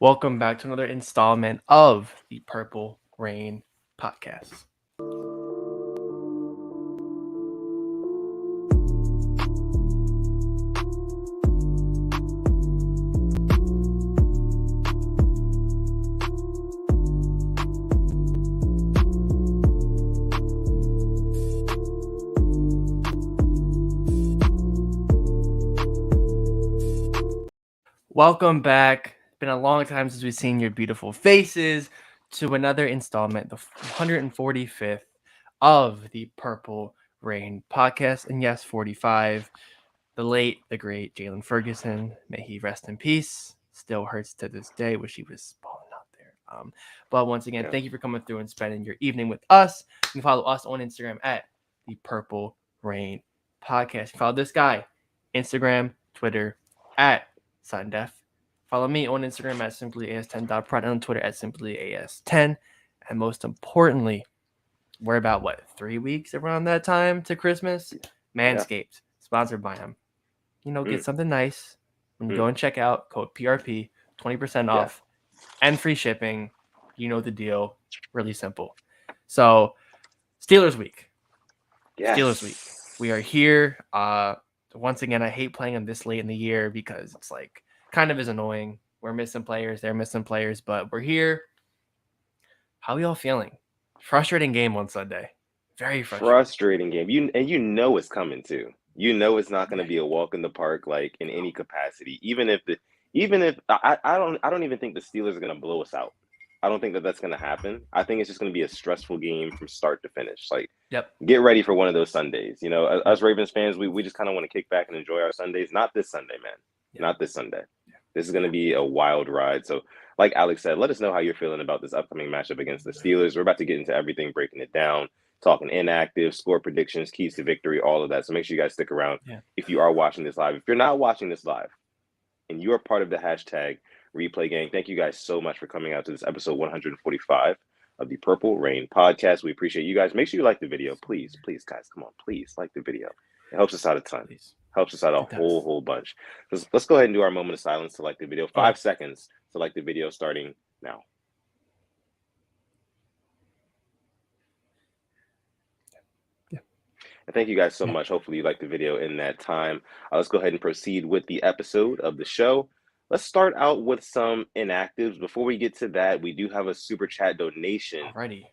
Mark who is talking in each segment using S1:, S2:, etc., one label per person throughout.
S1: Welcome back to another installment of the Purple Rain podcast. Welcome back. It's been a long time since we've seen your beautiful faces to another installment, the 145th of the Purple Rain podcast. And yes, 45. The late, the great Jalen Ferguson, may he rest in peace. Still hurts to this day. Wish he was balling out there. But once again, thank you for coming through and spending your evening with us. You can follow us on Instagram at the Purple Rain podcast. Follow this guy, Instagram, Twitter at Sutton Def. Follow me on Instagram at simplyas10.prod and on Twitter at simplyas10. And most importantly, we're about 3 weeks around that time to Christmas. Manscaped, sponsored by him. Get something nice when you go and check out code PRP, 20% off and free shipping. You know the deal. Really simple. So, Steelers week. Steelers week. We are here. Once again, I hate playing them this late in the year because it's kind of is annoying. We're missing players. They're missing players, but we're here. How are y'all feeling? Frustrating game on Sunday. Very
S2: frustrating game. You know it's coming too. You know it's not going to be a walk in the park in any capacity. Even if I don't even think the Steelers are going to blow us out. I don't think that's going to happen. I think it's just going to be a stressful game from start to finish. Get ready for one of those Sundays. You know, us Ravens fans, we just kind of want to kick back and enjoy our Sundays. Not this Sunday, man. Not this Sunday. This is going to be a wild ride. So, like Alex said, let us know how you're feeling about this upcoming matchup against the Steelers. We're about to get into everything, breaking it down, talking inactive, score predictions, keys to victory, all of that. So make sure you guys stick around if you are watching this live. If you're not watching this live and you are part of the hashtag Replay Gang, thank you guys so much for coming out to this episode 145 of the Purple Rain podcast. We appreciate you guys. Make sure you like the video. Please, guys, come on. Please like the video. It helps us out a ton. Helps us out a whole bunch. Let's go ahead and do our moment of silence to like the video. 5 seconds to like the video starting now. And thank you guys so much. Hopefully you liked the video in that time. Let's go ahead and proceed with the episode of the show. Let's start out with some inactives. Before we get to that, we do have a super chat donation.
S1: Alrighty.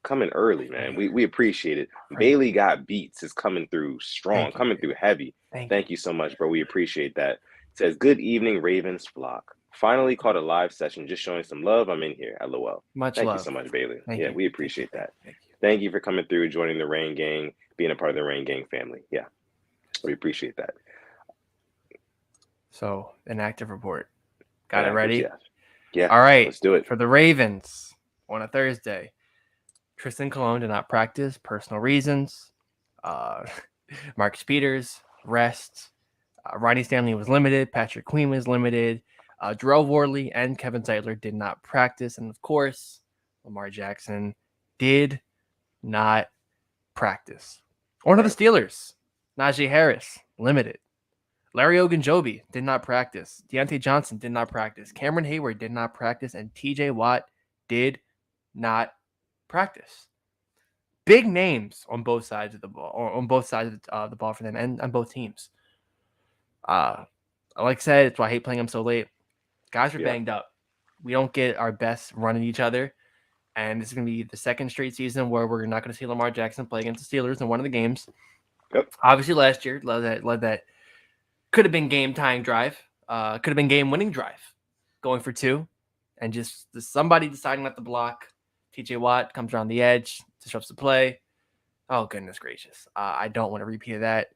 S2: Coming early, man. We appreciate it. Bailey Got Beats is coming through strong, coming through heavy. Thank you so much, bro. We appreciate that. It says, good evening, Ravens flock. Finally caught a live session, just showing some love. I'm in here. LOL. Thank you so much, Bailey. We appreciate that. Thank you for coming through, joining the Rain Gang, being a part of the Rain Gang family. Yeah, we appreciate that.
S1: So, inactive report. Got it ready?
S2: Yeah.
S1: All right.
S2: Let's do it.
S1: For the Ravens on a Thursday, Tristan Colon did not practice, personal reasons. Marcus Peters, rest. Ronnie Stanley was limited. Patrick Queen was limited. Darrell Worley and Kevin Zeitler did not practice. And, of course, Lamar Jackson did not practice. One of the Steelers, Najee Harris, limited. Larry Ogunjobi did not practice. Deontay Johnson did not practice. Cameron Hayward did not practice. And TJ Watt did not practice. Big names on both sides of the ball, or on both sides of the ball for them, and on both teams. Like I said, it's why I hate playing them so late. Guys are banged up. We don't get our best run at each other, and this is going to be the second straight season where we're not going to see Lamar Jackson play against the Steelers in one of the games. Obviously, last year led that could have been game-tying drive, could have been game-winning drive, going for 2, and just somebody deciding not to block. TJ Watt comes around the edge, disrupts the play. Oh, goodness gracious. I don't want to repeat that.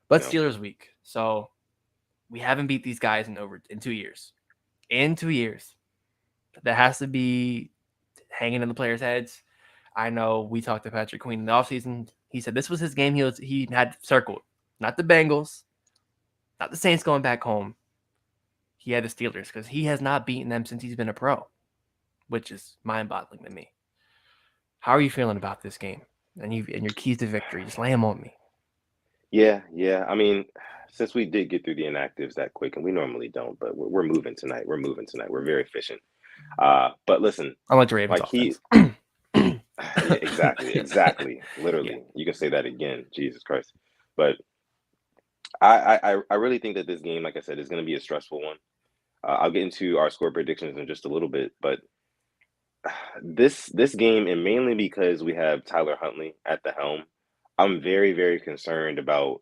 S1: But Steelers week. So we haven't beat these guys in 2 years. In 2 years. That has to be hanging in the players' heads. I know we talked to Patrick Queen in the offseason. He said this was his game he had circled. Not the Bengals. Not the Saints going back home. He had the Steelers because he has not beaten them since he's been a pro, which is mind-boggling to me. How are you feeling about this game and your keys to victory? Just lay them on me.
S2: Yeah. I mean, since we did get through the inactives that quick, and we normally don't, but we're moving tonight. We're moving tonight. We're very efficient. But listen,
S1: Unlike the Ravens
S2: like
S1: offense.
S2: yeah, exactly.
S1: Yeah.
S2: Literally, you can say that again. Jesus Christ. But I really think that this game, like I said, is going to be a stressful one. I'll get into our score predictions in just a little bit, but this game, and mainly because we have Tyler Huntley at the helm, I'm very concerned about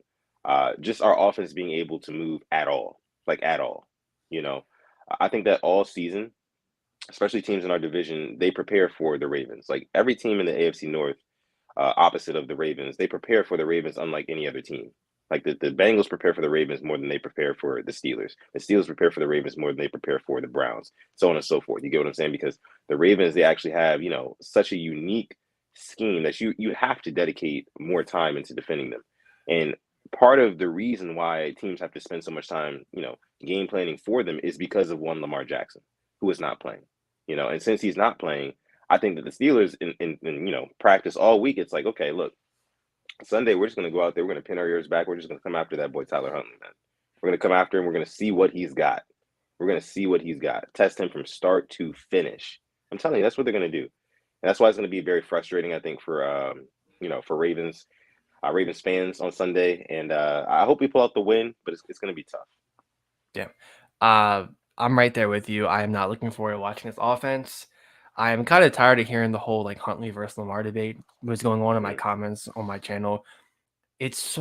S2: just our offense being able to move at all, like at all. You know, I think that all season, especially teams in our division, they prepare for the Ravens. Like every team in the AFC North, opposite of the Ravens, they prepare for the Ravens unlike any other team. Like the Bengals prepare for the Ravens more than they prepare for the Steelers. The Steelers prepare for the Ravens more than they prepare for the Browns, so on and so forth. You get what I'm saying? Because the Ravens, they actually have, such a unique scheme that you have to dedicate more time into defending them. And part of the reason why teams have to spend so much time, game planning for them is because of one Lamar Jackson, who is not playing. And since he's not playing, I think that the Steelers in practice all week, it's like, okay, look, Sunday we're just gonna go out there, we're gonna pin our ears back, we're just gonna come after that boy Tyler Huntley, man. We're gonna come after him, we're gonna see what he's got. We're gonna see what he's got. Test him from start to finish. I'm telling you, that's what they're gonna do. And that's why it's gonna be very frustrating, I think, for Ravens fans on Sunday. And I hope we pull out the win, but it's gonna be tough.
S1: Yeah. I'm right there with you. I am not looking forward to watching this offense. I'm kind of tired of hearing the whole like Huntley versus Lamar debate was going on in my comments on my channel. It's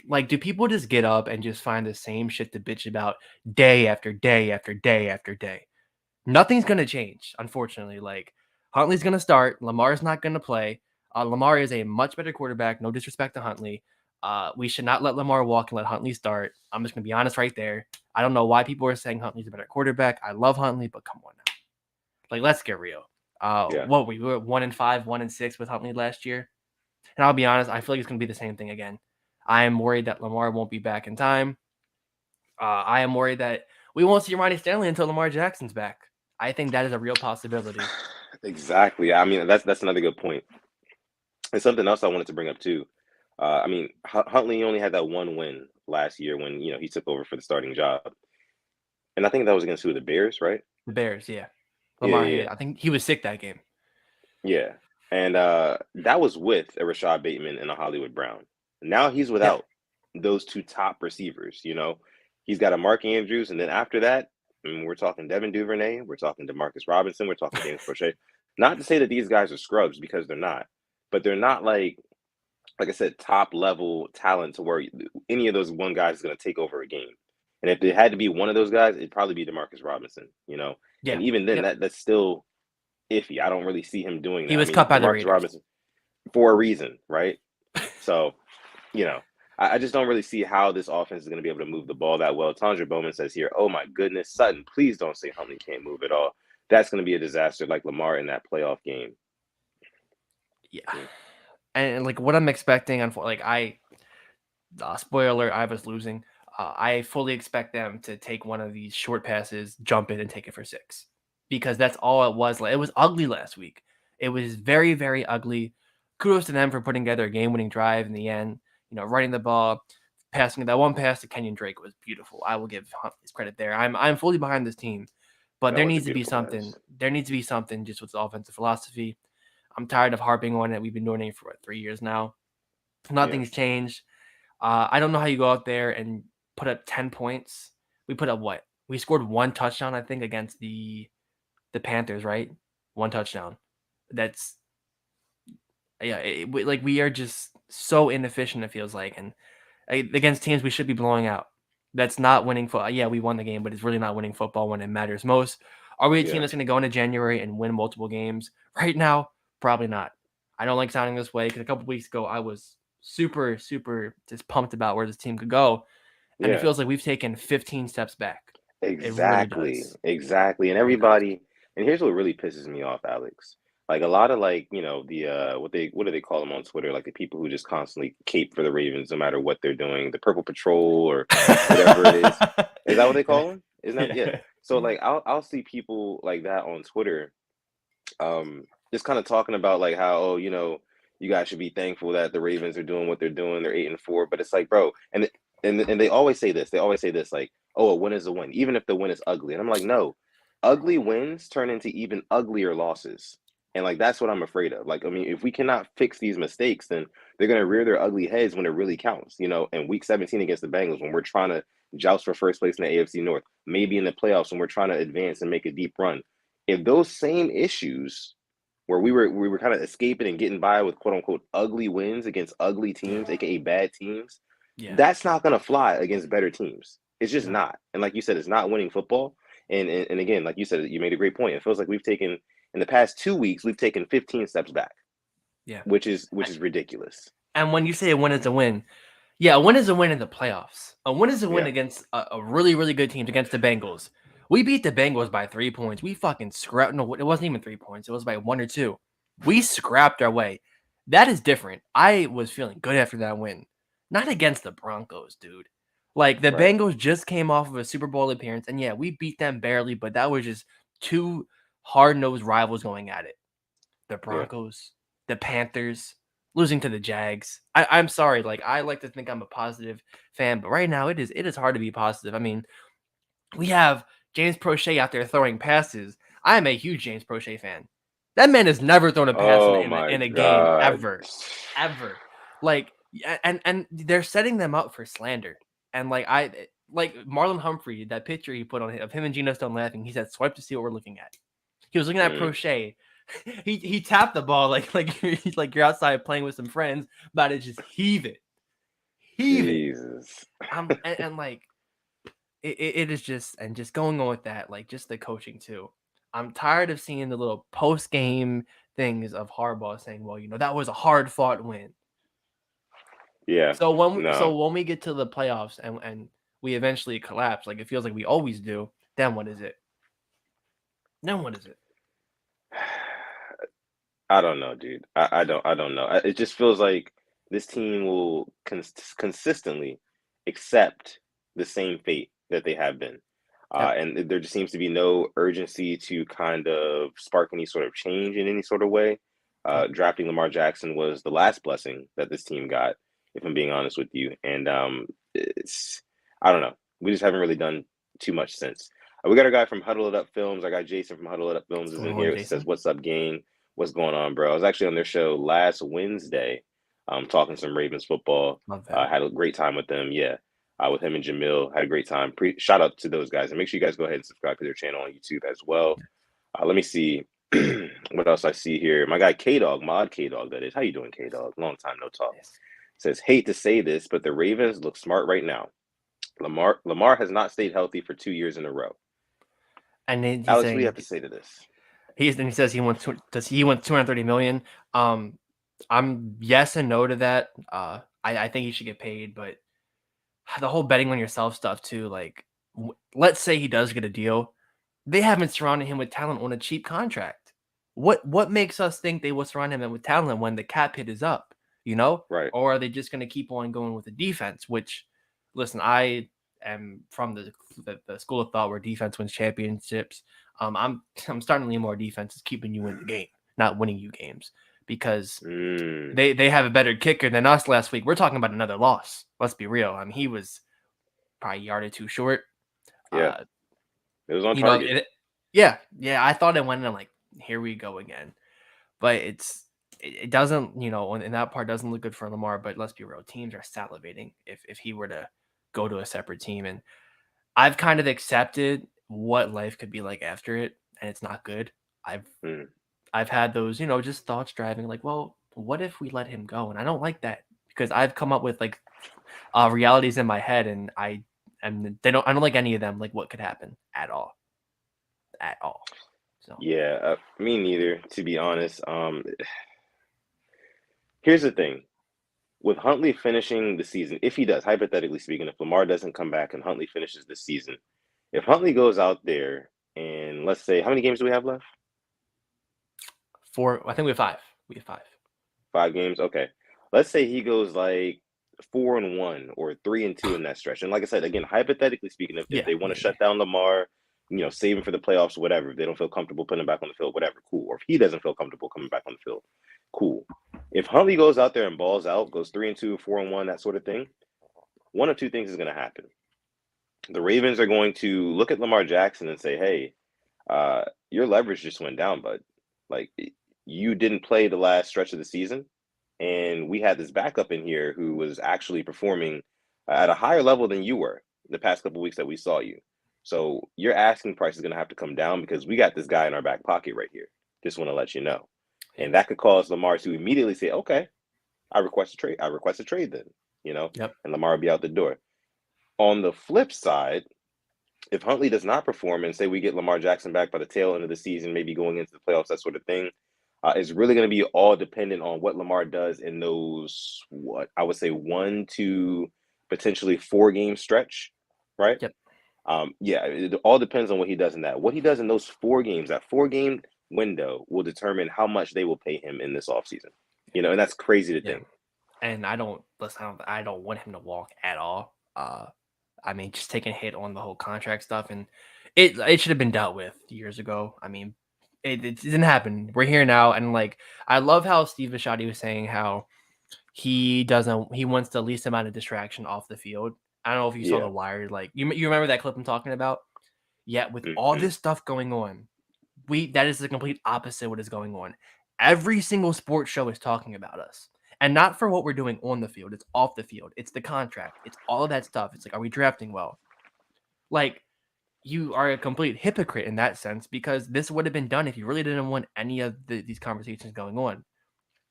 S1: like, do people just get up and just find the same shit to bitch about day after day after day after day? Nothing's going to change, unfortunately. Like, Huntley's going to start. Lamar's not going to play. Lamar is a much better quarterback. No disrespect to Huntley. We should not let Lamar walk and let Huntley start. I'm just going to be honest right there. I don't know why people are saying Huntley's a better quarterback. I love Huntley, but come on now. Like, let's get real.
S2: Yeah.
S1: We were 1-5, 1-6 with Huntley last year. And I'll be honest, I feel like it's going to be the same thing again. I am worried that Lamar won't be back in time. I am worried that we won't see Ronnie Stanley until Lamar Jackson's back. I think that is a real possibility.
S2: Exactly. I mean, that's another good point. And something else I wanted to bring up too. I mean, Huntley only had that one win last year when he took over for the starting job, and I think that was against who, the Bears, right?
S1: The Bears, yeah.
S2: Yeah,
S1: Lamar
S2: yeah,
S1: I think he was sick that game.
S2: yeah. And that was with a Rashad Bateman and a Hollywood Brown. Now he's without those two top receivers. He's got a Mark Andrews, and then after that, we're talking Devin Duvernay, we're talking DeMarcus Robinson, we're talking James Prochet. Not to say that these guys are scrubs, because they're not, but they're not like I said, top level talent to where any of those one guys is going to take over a game. And if it had to be one of those guys, it'd probably be DeMarcus Robinson,
S1: Yeah.
S2: And even then, that's still iffy. I don't really see him doing that.
S1: He was cut by the
S2: DeMarcus
S1: Raiders.
S2: Robinson, for a reason, right? So, I just don't really see how this offense is going to be able to move the ball that well. Tandra Bowman says here, oh my goodness, Sutton, please don't say Huntley can't move at all. That's going to be a disaster like Lamar in that playoff game.
S1: Yeah. And like what I'm expecting, spoiler alert, I was losing. I fully expect them to take one of these short passes, jump in, and take it for 6, because that's all it was. It was ugly last week. It was very, very ugly. Kudos to them for putting together a game-winning drive in the end. Running the ball, passing that one pass to Kenyon Drake was beautiful. I will give Huntley's credit there. I'm fully behind this team, but there needs to be something.
S2: Pass.
S1: There needs to be something just with the offensive philosophy. I'm tired of harping on it. We've been doing it for 3 years now. Nothing's changed. I don't know how you go out there and put up 10 points. We put up what? We scored 1 touchdown, I think, against the Panthers, right? 1 touchdown. That's we are just so inefficient, it feels like, and against teams we should be blowing out. That's not winning football. Yeah, we won the game, but it's really not winning football when it matters most. Are we a team that's going to go into January and win multiple games? Right now, probably not. I don't like sounding this way because a couple weeks ago I was super, super just pumped about where this team could go. And it feels like we've taken 15 steps back.
S2: Exactly.
S1: Really
S2: Exactly. And everybody, and here's what really pisses me off, Alex. Like a lot of the what do they call them on Twitter? Like the people who just constantly cape for the Ravens no matter what they're doing, the Purple Patrol or whatever it is. Is that what they call them? Isn't that yeah? So like I'll see people like that on Twitter, just kind of talking about like how you guys should be thankful that the Ravens are doing what they're doing. They're 8-4, but it's like, bro, and and they always say this. They always say this, like, "Oh, a win is a win, even if the win is ugly." And I'm like, no, ugly wins turn into even uglier losses, and like that's what I'm afraid of. Like, I mean, if we cannot fix these mistakes, then they're gonna rear their ugly heads when it really counts. You know, in Week 17 against the Bengals, when we're trying to joust for first place in the AFC North, maybe in the playoffs when we're trying to advance and make a deep run. If those same issues where we were kind of escaping and getting by with quote unquote ugly wins against ugly
S1: Yeah.
S2: teams, aka bad teams,
S1: Yeah.
S2: that's not gonna fly against better teams. It's just
S1: No.
S2: not. And like you said, it's not winning football. And again, like you said, you made a great point. It feels like we've taken in the past 2 weeks, we've taken 15 steps back,
S1: Yeah.
S2: which is ridiculous.
S1: And when you say a win is a win, yeah, a win is a win in the playoffs. A win is a win
S2: Yeah.
S1: against a really, really good team, against the Bengals. We beat the Bengals by 3 points. We fucking scrapped. No, it wasn't even 3 points. It was by 1 or 2. We scrapped our way. That is different. I was feeling good after that win. Not against the Broncos, dude. Like, the
S2: Right.
S1: Bengals just came off of a Super Bowl appearance, and yeah, we beat them barely, but that was just two hard-nosed rivals going at it. The
S2: Yeah.
S1: Broncos, the Panthers, losing to the Jags. I'm sorry, like I like to think I'm a positive fan, but right now it is hard to be positive. I mean, we have James Prochet out there throwing passes. I am a huge James Prochet fan. That man has never thrown a pass
S2: Oh my
S1: in a game
S2: God.
S1: ever, ever. Like, and they're setting them up for slander. And like Marlon Humphrey, that picture he put on of him and Geno Stone laughing. He said, "Swipe to see what we're looking at." He was looking at
S2: Mm,
S1: Prochet. He tapped the ball like you're outside playing with some friends, about to just heave it.
S2: Jesus.
S1: And like it is just, and just going on with that, like just the coaching too. I'm tired of seeing the little post game things of Harbaugh saying, "Well, that was a hard fought win."
S2: Yeah.
S1: So
S2: No.
S1: when we get to the playoffs and we eventually collapse, like it feels like we always do, then what is it? Then what is it?
S2: I don't know, dude. I don't know. It just feels like this team will consistently accept the same fate that they have been.
S1: Yep.
S2: And there just seems to be no urgency to kind of spark any sort of change in any sort of way.
S1: Yep.
S2: Drafting Lamar Jackson was the last blessing that this team got, if I'm being honest with you. And it's I don't know. We just haven't really done too much since. We got our guy from Huddle It Up Films. I got Jason from Huddle It Up Films
S1: What's
S2: is
S1: going
S2: in
S1: on,
S2: here. It says,
S1: Jason?
S2: "What's up, gang? What's going on, bro?" I was actually on their show last Wednesday, talking some Ravens football.
S1: Love that.
S2: Had a great time with them. Yeah, with him and Jamil, had a great time. Shout out to those guys, and make sure you guys go ahead and subscribe to their channel on YouTube as well. Let me see what else I see here. My guy K Dog, Mod K Dog, that is. How you doing, K Dog? Long time no talk.
S1: Yes.
S2: Says, hate to say this, but the Ravens look smart right now. Lamar has not stayed healthy for 2 years in a row.
S1: And then he's
S2: Alex, what do you
S1: saying
S2: have to say to this?
S1: he says he wants does he want 230 million. I'm yes and no to that. I think he should get paid, but the whole betting on yourself stuff too, like let's say he does get a deal. They haven't surrounded him with talent on a cheap contract. What makes us think they will surround him with talent when the cap hit is up, you know?
S2: Right.
S1: Or are they just going to keep on going with the defense, which listen, I am from the school of thought where defense wins championships. I'm starting to lean more defense is keeping you in the game, not winning you games, because
S2: Mm,
S1: they have a better kicker than us last week. We're talking about another loss. Let's be real. I mean, he was probably a yard or two short.
S2: yeah,
S1: Uh,
S2: it was on
S1: you know,
S2: target.
S1: yeah. I thought it went, and I'm like, here we go again. But it doesn't, in that part doesn't look good for Lamar. But let's be real, teams are salivating if he were to go to a separate team, and I've kind of accepted what life could be like after it, and it's not good. I've
S2: Mm.
S1: I've had those, just thoughts driving, like, well, what if we let him go? And I don't like that because I've come up with like realities in my head, and I don't like any of them. Like, what could happen at all. So
S2: Yeah, me neither, to be honest. Here's the thing. With Huntley finishing the season, if he does, hypothetically speaking, if Lamar doesn't come back and Huntley finishes the season, if Huntley goes out there and let's say, how many games do we have left?
S1: I think we have five. We have five.
S2: 5 games? Okay. Let's say he goes like 4-1 or 3-2 in that stretch. And like I said, again, hypothetically speaking, if
S1: Yeah,
S2: they want
S1: yeah,
S2: to
S1: yeah.
S2: shut down Lamar, save him for the playoffs, whatever, if they don't feel comfortable putting him back on the field, whatever, cool. Or if he doesn't feel comfortable coming back on the field, cool. If Huntley goes out there and balls out, goes 3-2, 4-1, that sort of thing, one of two things is going to happen. The Ravens are going to look at Lamar Jackson and say, hey, your leverage just went down, bud. Like, you didn't play the last stretch of the season, and we had this backup in here who was actually performing at a higher level than you were the past couple of weeks that we saw you. So your asking price is going to have to come down because we got this guy in our back pocket right here. Just want to let you know. And that could cause Lamar to immediately say, okay, I request a trade. I request a trade then,
S1: Yep.
S2: and Lamar will be out the door. On the flip side, if Huntley does not perform and say we get Lamar Jackson back by the tail end of the season, maybe going into the playoffs, that sort of thing, it's really going to be all dependent on what Lamar does in those, what I would say, 1 to potentially 4 game stretch, right?
S1: Yep.
S2: Yeah, it all depends on what he does in that. What he does in those 4 games, that 4-game window will determine how much they will pay him in this offseason. And that's crazy to think.
S1: And I don't want him to walk at all. I mean, just taking a hit on the whole contract stuff, and it should have been dealt with years ago. I mean, it didn't happen. We're here now, and like I love how Steve Bisciotti was saying how he wants the least amount of distraction off the field. I don't know if you saw
S2: Yeah.
S1: The Wire, like you remember that clip I'm talking about? Yeah, with all this stuff going on, that is the complete opposite of what is going on. Every single sports show is talking about us. And not for what we're doing on the field. It's off the field. It's the contract. It's all of that stuff. It's like, are we drafting well? Like, you are a complete hypocrite in that sense because this would have been done if you really didn't want any of these conversations going on.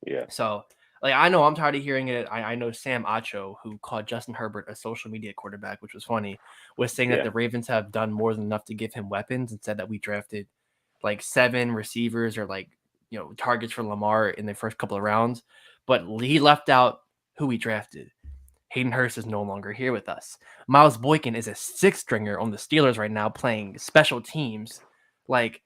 S2: Yeah.
S1: So, like, I know I'm tired of hearing it. I know Sam Acho, who called Justin Herbert a social media quarterback, which was funny, was saying that the Ravens have done more than enough to give him weapons and said that we drafted like 7 receivers or like, targets for Lamar in the first couple of rounds. But he left out who he drafted. Hayden Hurst is no longer here with us. Miles Boykin is a 6th stringer on the Steelers right now playing special teams. Like,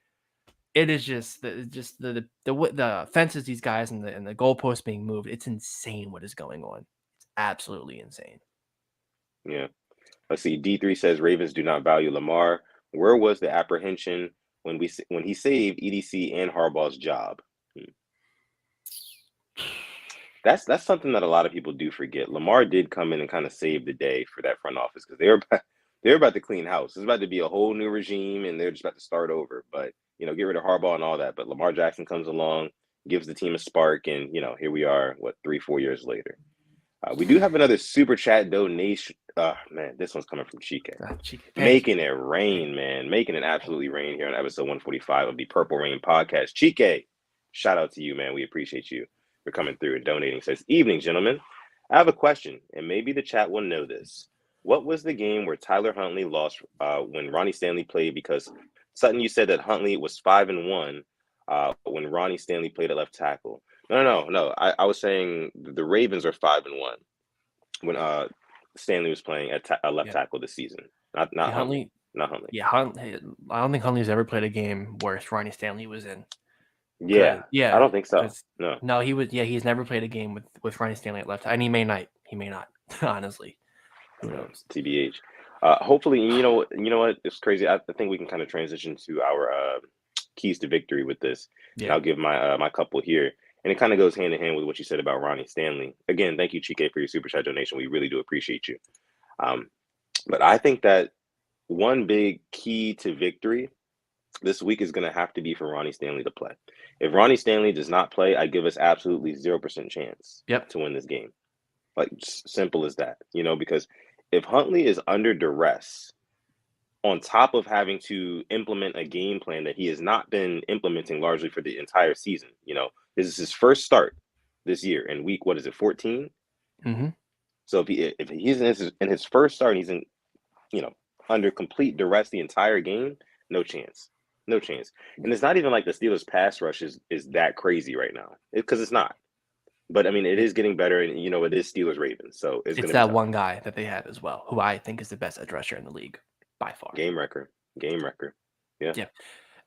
S1: it is just the fences, these guys, and the goalposts being moved. It's insane what is going on. It's absolutely insane.
S2: Yeah. Let's see. D3 says Ravens do not value Lamar. Where was the apprehension when he saved EDC and Harbaugh's job? That's something that a lot of people do forget. Lamar did come in and kind of save the day for that front office because they're about to clean house. It's about to be a whole new regime, and they're just about to start over. But get rid of Harbaugh and all that. But Lamar Jackson comes along, gives the team a spark, and here we are. 3-4 years later? We do have another super chat donation. Man, this one's coming from Chike. Making it rain, man. Making it absolutely rain here on episode 145 of the Purple Rain podcast. Chike, shout out to you, man. We appreciate you for coming through and donating. Says, evening, gentlemen. I have a question, and maybe the chat will know this. What was the game where Tyler Huntley lost when Ronnie Stanley played? Because, Sutton, you said that Huntley was 5-1 when Ronnie Stanley played at left tackle. No. I was saying the Ravens are 5-1 when Stanley was playing at left tackle this season. Not Huntley. Not Huntley.
S1: Yeah, I don't think Huntley's ever played a game where Ronnie Stanley was in.
S2: Yeah. I don't think so.
S1: No, he was. Yeah, he's never played a game with Ronnie Stanley at left, and he may not. Honestly, who knows?
S2: TBH. Hopefully, you know what? It's crazy. I think we can kind of transition to our keys to victory with this. Yeah. And I'll give my couple here. And it kind of goes hand in hand with what you said about Ronnie Stanley. Again, thank you, Chike, for your super chat donation. We really do appreciate you. But I think that one big key to victory this week is going to have to be for Ronnie Stanley to play. If Ronnie Stanley does not play, I give us absolutely 0% chance to win this game. Like, simple as that, because if Huntley is under duress, on top of having to implement a game plan that he has not been implementing largely for the entire season, this is his first start this year in week, 14?
S1: Mm-hmm.
S2: So if he's in his first start and he's in, under complete duress the entire game, no chance. And it's not even like the Steelers pass rush is that crazy right now, because it's not. But I mean, it is getting better, and it is Steelers Ravens, so it's gonna be
S1: that
S2: tough.
S1: one guy that they have as well, who I think is the best edge rusher in the league by far.
S2: Game record. Yeah.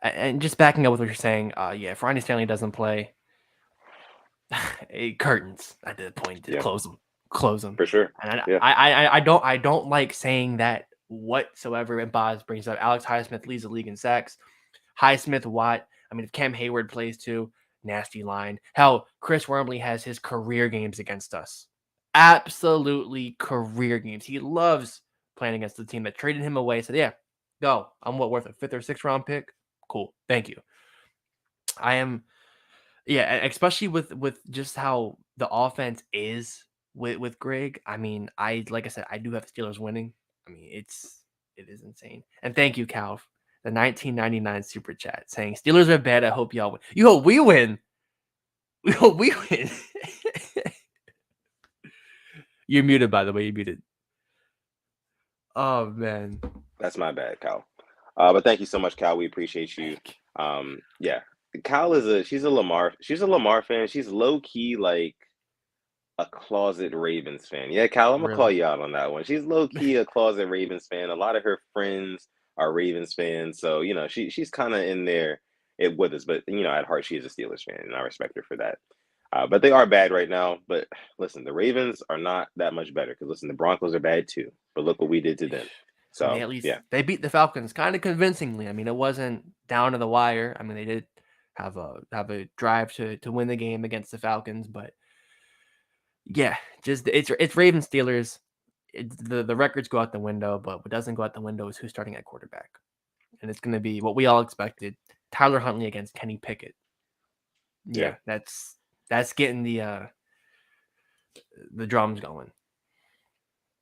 S1: And just backing up with what you're saying, if Ronnie Stanley doesn't play, curtains at the point to close them
S2: for sure.
S1: And I don't like saying that whatsoever. And Boz brings up Alex Highsmith leads the league in sacks. Highsmith, Watt. I mean, if Cam Hayward plays too, nasty line. Hell, Chris Wormley has his career games against us. absolutely career games. He loves playing against the team that traded him away. Said, yeah, go. I'm worth a 5th or 6th round pick? Cool. Thank you. I am, yeah, especially with just how the offense is with Greg. I mean, like I said, I do have the Steelers winning. I mean, it is insane. And thank you, Cal, the 1999 super chat saying Steelers are bad. I hope y'all win. You hope we win. We hope we win. You're muted, by the way. You're muted. Oh man.
S2: That's my bad, Cal. But thank you so much, Cal. We appreciate you. Yeah, Cal she's a Lamar fan. She's low key like a closet Ravens fan. Yeah, Cal, I'm gonna call
S1: Really?
S2: you out on that one. She's low key a closet Ravens fan. A lot of her friends are Ravens fans, so she's kind of in there with us. But at heart, she is a Steelers fan, and I respect her for that. But they are bad right now. But listen, the Ravens are not that much better because listen, the Broncos are bad too. But look what we did to them.
S1: I mean,
S2: So
S1: at least
S2: yeah,
S1: they beat the Falcons kind of convincingly. I mean, it wasn't down to the wire. I mean, they did have a drive to win the game against the Falcons, but yeah, just it's Ravens Steelers. The records go out the window, but what doesn't go out the window is who's starting at quarterback, and it's going to be what we all expected: Tyler Huntley against Kenny Pickett.
S2: yeah.
S1: Yeah, that's getting the drums going.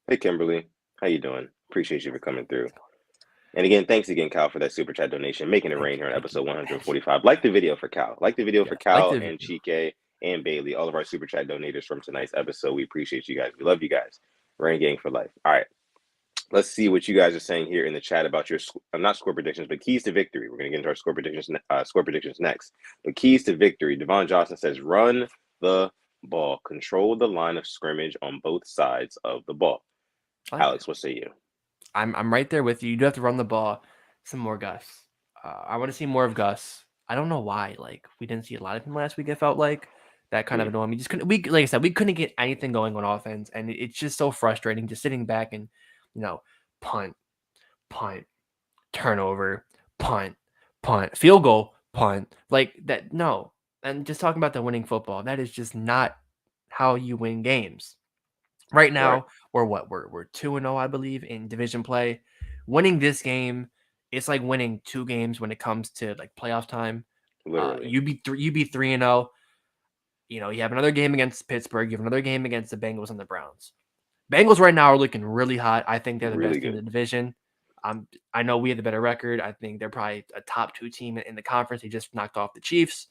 S2: Hey, Kimberly, how you doing? Appreciate you for coming through. And again, thanks again, Cal, for that super chat donation, making it rain here on
S1: Thank you,
S2: episode
S1: thank you.
S2: 145. Like the video for Cal. Like the video for
S1: Yes, like
S2: Cal
S1: the
S2: and
S1: video.
S2: Chike and Bailey, all of our super chat donators from tonight's episode. We appreciate you guys. We love you guys. Rain gang for life. All right. Let's see what you guys are saying here in the chat about your not score predictions, but keys to victory. We're gonna get into our score predictions next. But keys to victory. Devon Johnson says, run the ball, control the line of scrimmage on both sides of the ball.
S1: I like
S2: Alex,
S1: it.
S2: what say you?
S1: I'm right there with you. You do have to run the ball. Some more Gus. I want to see more of Gus. I don't know why. Like we didn't see a lot of him last week. It felt like that kind of annoyed me. Just couldn't. We like I said, we couldn't get anything going on offense, and it's just so frustrating. Just sitting back and punt, punt, turnover, punt, field goal, punt, like that. No, and just talking about the winning football. That is just not how you win games. Right
S2: Right.
S1: now, we're 2-0, I believe, in division play. Winning this game, it's like winning 2 games when it comes to like playoff time.
S2: Literally.
S1: You be 3-0. You have another game against Pittsburgh. You have another game against the Bengals and the Browns. Bengals right now are looking really hot. I think they're the
S2: Really
S1: best team in
S2: good.
S1: the division. I know we have the better record. I think they're probably a top 2 team in the conference. They just knocked off the Chiefs.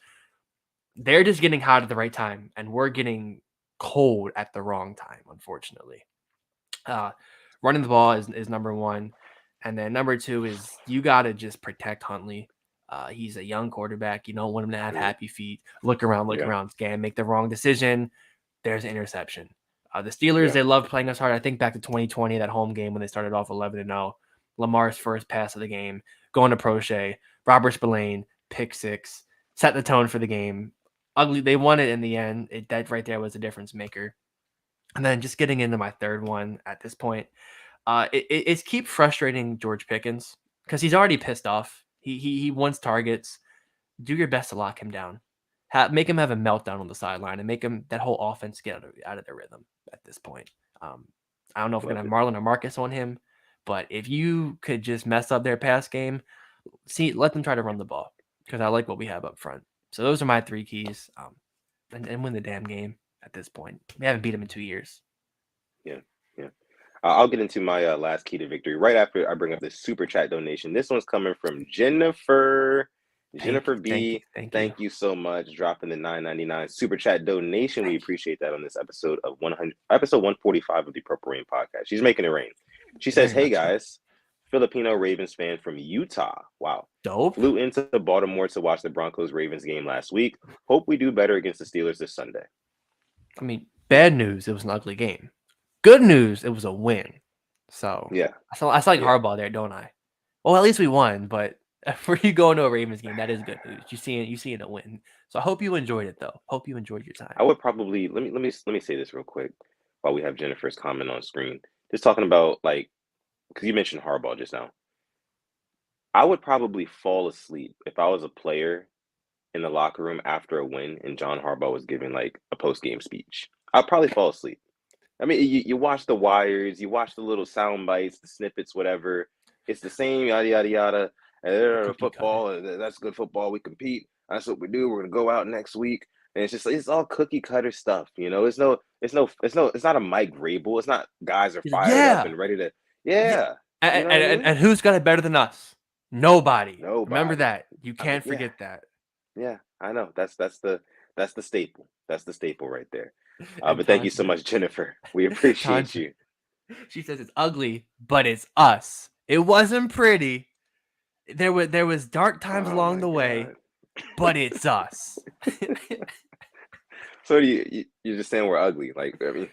S1: They're just getting hot at the right time, and we're getting cold at the wrong time, unfortunately. Running the ball is number one, and then number two is you got to just protect Huntley. He's a young quarterback. You don't want him to have happy feet. Look
S2: Yeah.
S1: around, scan, make the wrong decision. There's an interception. The Steelers,
S2: Yeah.
S1: they love playing us hard. I think back to 2020, that home game when they started off 11-0. Lamar's first pass of the game, going to Prochet, Robert Spillane, pick six, set the tone for the game. Ugly, they won it in the end. That right there was a difference maker. And then just getting into my third one at this point, it's keep frustrating George Pickens because he's already pissed off. He wants targets. Do your best to lock him down. Make him have a meltdown on the sideline and make him that whole offense get out of their rhythm at this point. I don't know if we're gonna
S2: Love
S1: have
S2: it.
S1: Marlon or Marcus on him, but if you could just mess up their pass game, let them try to run the ball because I like what we have up front. So those are my 3 keys, and win the damn game at this point. We haven't beat them in 2 years.
S2: Yeah. Yeah. I'll get into my last key to victory right after I bring up this super chat donation. This one's coming from Jennifer. Jennifer B,
S1: Thank you.
S2: thank you so much. Dropping the $9.99 super chat donation. We appreciate that on this episode of 145 of the Purple Rain podcast. She's making it rain. She says,
S1: Very
S2: hey
S1: much so.
S2: guys, Filipino Ravens fan from Utah. Wow.
S1: Dope.
S2: Flew into Baltimore to watch the Broncos Ravens game last week. Hope we do better against the Steelers this Sunday.
S1: I mean, bad news, it was an ugly game. Good news, it was a win. So
S2: Yeah.
S1: I like
S2: Yeah.
S1: hardball there, don't I? Well, at least we won, but for you going to a Ravens game, that is good news. You see it a win. So I hope you enjoyed it though. Hope you enjoyed your time.
S2: I would probably let me say this real quick while we have Jennifer's comment on screen. Just talking about like because you mentioned Harbaugh just now. I would probably fall asleep if I was a player in the locker room after a win and John Harbaugh was giving like a post game speech. I'd probably fall asleep I mean, you watch the wires, you watch the little sound bites, the snippets, whatever. It's the same yada yada yada.
S1: Cookie cutter.
S2: Football, that's good football. We compete. That's what we do. We're gonna go out next week, and it's just like it's all cookie cutter stuff. It's not a Mike Vrabel. It's not guys are
S1: He's like,
S2: fired up
S1: yeah,
S2: and ready to.
S1: yeah.
S2: Yeah, you
S1: And,
S2: know what I
S1: and,
S2: mean?
S1: and who's got it better than us? Nobody. Remember
S2: Nobody.
S1: that. You can't
S2: Yeah,
S1: forget that.
S2: yeah. I know. That's the staple. That's the staple right there.
S1: And
S2: But thank you so
S1: Tanja,
S2: much, Jennifer. We appreciate
S1: Tanja,
S2: you.
S1: she says it's ugly, but it's us. It wasn't pretty. There was dark times
S2: Oh
S1: along
S2: my
S1: the way,
S2: God.
S1: but it's us.
S2: So you're just saying we're ugly? Like, I mean,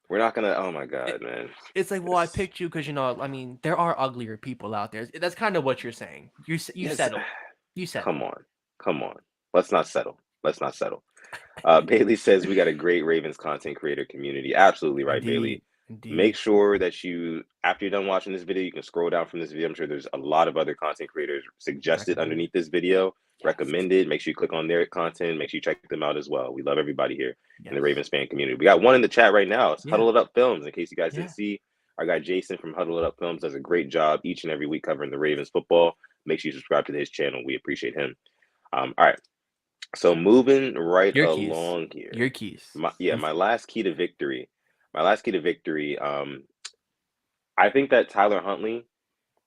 S2: we're not gonna. Oh my
S1: It-
S2: God, man.
S1: it's like, well, I
S2: It's
S1: picked you because I mean, there are uglier people out there. That's kind of what you're saying. You
S2: yes.
S1: settled. You
S2: Come
S1: settled.
S2: on, come on. Let's not settle. Let's not settle. Bailey says we got a great Ravens content creator community. Absolutely right,
S1: Indeed.
S2: Bailey. Make
S1: Indeed.
S2: sure that you, after you're done watching this video, you can scroll down from this video. I'm sure there's a lot of other content creators suggested
S1: Recommend.
S2: underneath this video,
S1: Yes.
S2: recommended. Make sure you click on their content. Make sure you check them out as well. We love everybody here in the
S1: Yes.
S2: Ravens fan community. We got one in the chat right now. It's
S1: Yeah.
S2: Huddle It Up Films. In case you guys didn't
S1: Yeah.
S2: see, our guy Jason from Huddle It Up Films does a great job each and every week covering the Ravens football. Make sure you subscribe to his channel. We appreciate him. All right. So moving right
S1: Your keys.
S2: along here.
S1: Your keys.
S2: My last key to victory. My last key to victory. I think that Tyler Huntley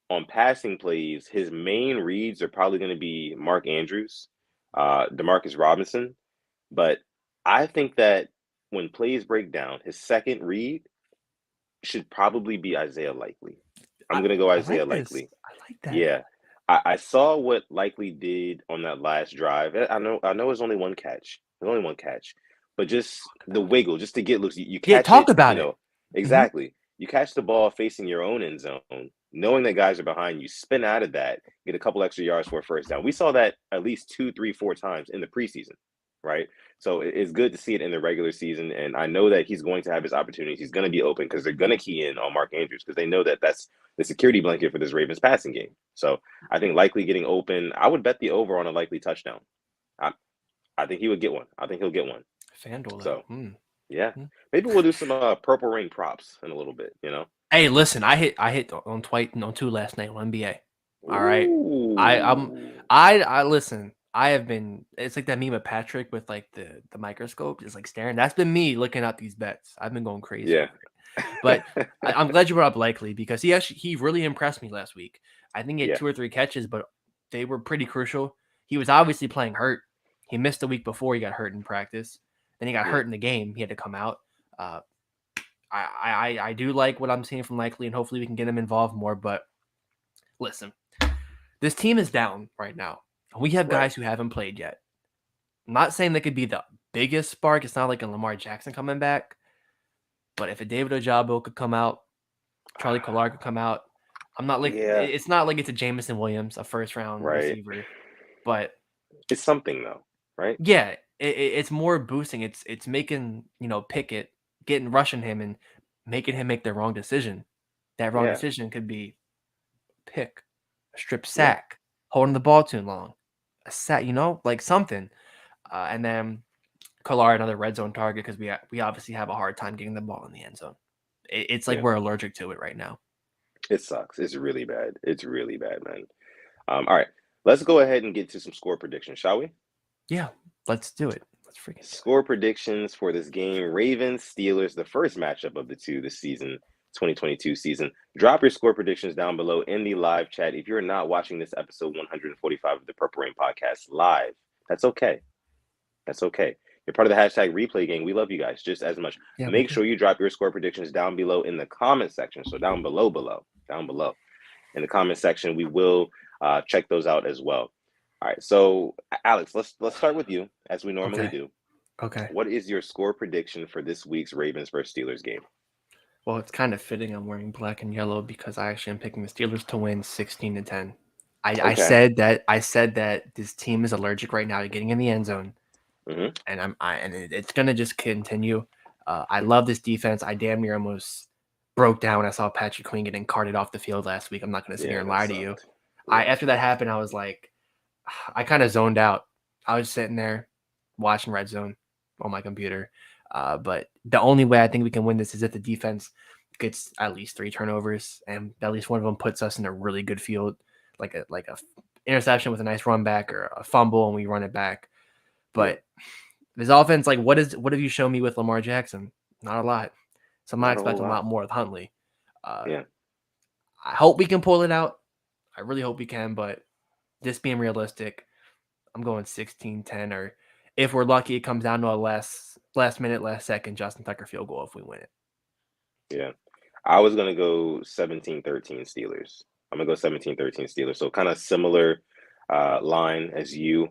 S2: on passing plays, his main reads are probably going to be Mark Andrews, Demarcus Robinson. But I think that when plays break down, his second read should probably be Isaiah Likely. I'm
S1: I,
S2: gonna go
S1: I
S2: Isaiah
S1: like this.
S2: Likely.
S1: I like that.
S2: Yeah. I saw what Likely did on that last drive. I know it's only one catch. There's only one catch. But just
S1: Talk
S2: the
S1: about it.
S2: wiggle, just to get loose. You
S1: Yeah,
S2: catch
S1: talk
S2: it,
S1: about it. Hmm.
S2: exactly. You catch the ball facing your own end zone, knowing that guys are behind you, spin out of that, get a couple extra yards for a first down. We saw that at least 2, 3, 4 times in the preseason, right? So it's good to see it in the regular season. And I know that he's going to have his opportunities. He's going to be open because they're going to key in on Mark Andrews because they know that that's the security blanket for this Ravens passing game. So I think Likely getting open, I would bet the over on a Likely touchdown. I, I think he would get one. I think he'll get one.
S1: FanDuel it.
S2: So yeah, maybe we'll do some Purple Rain props in a little bit.
S1: Hey, listen, I hit on twice on two last night on NBA. All right. I
S2: Ooh.
S1: I listen. I have been. It's like that meme of Patrick with like the microscope, just like staring. That's been me looking at these bets. I've been going crazy
S2: Yeah.
S1: over it. But I'm glad you brought up Likely because he really impressed me last week. I think he had
S2: Yeah.
S1: 2 or 3 catches, but they were pretty crucial. He was obviously playing hurt. He missed the week before he got hurt in practice. Then he got
S2: Yeah.
S1: hurt in the game. He had to come out. Uh, I do like what I'm seeing from Likely, and hopefully we can get him involved more. But listen, this team is down right now. We have
S2: Right.
S1: guys who haven't played yet. I'm not saying they could be the biggest spark. It's not like a Lamar Jackson coming back. But if a David Ojabo could come out, Charlie Kolar could come out. I'm not like
S2: Yeah.
S1: it's not like it's a Jameson Williams, a first round
S2: Right.
S1: receiver. But
S2: It's something though, right?
S1: yeah, it's more boosting. It's making Pickett rushing him and making him make the wrong decision. That wrong
S2: Yeah.
S1: decision could be pick, a strip
S2: Yeah.
S1: sack, holding the ball too long, a sack, like something. And then Kolar another red zone target because we obviously have a hard time getting the ball in the end zone. It's like
S2: Yeah.
S1: we're allergic to it right now.
S2: It sucks. It's really bad. It's really bad, man. All right. Let's go ahead and get to some score predictions, shall we?
S1: Yeah, let's do it. Let's freaking do
S2: Score predictions for this game. Ravens, Steelers, the first matchup of the two this season, 2022 season. Drop your score predictions down below in the live chat. If you're not watching this episode 145 of the Purple Rain podcast live, that's okay. That's okay. You're part of the hashtag replay gang. We love you guys just as much.
S1: Yeah, we
S2: Make
S1: do.
S2: sure you drop your score predictions down below in the comment section. So down below in the comment section, we will check those out as well. All right. So Alex, let's start with you as we normally
S1: Okay.
S2: do.
S1: Okay.
S2: What is your score prediction for this week's Ravens versus Steelers game?
S1: Well, it's kind of fitting I'm wearing black and yellow because I actually am picking the Steelers to win 16-10. I
S2: Okay.
S1: said that this team is allergic right now to getting in the end zone,
S2: Mm-hmm.
S1: and it's gonna just continue. I love this defense. I damn near almost broke down when I saw Patrick Queen getting carted off the field last week. I'm not gonna sit here
S2: Yeah,
S1: and
S2: that
S1: lie to you.
S2: sucked. Yeah.
S1: After that happened, I was like, I kind of zoned out. I was sitting there watching Red Zone on my computer. But the only way I think we can win this is if the defense gets at least 3 turnovers, and at least one of them puts us in a really good field, like a interception with a nice run back or a fumble, and we run it back. But this offense, like, what have you shown me with Lamar Jackson? Not a lot. So I'm not
S2: Not a whole
S1: expecting a lot
S2: lot.
S1: more with Huntley.
S2: Yeah.
S1: I hope we can pull it out. I really hope we can, but just being realistic, I'm going 16-10, or if we're lucky, it comes down to a last minute, last second Justin Tucker field goal if we win it.
S2: Yeah. I was gonna go 17-13 Steelers. I'm gonna go 17-13 Steelers. So kind of similar line as you.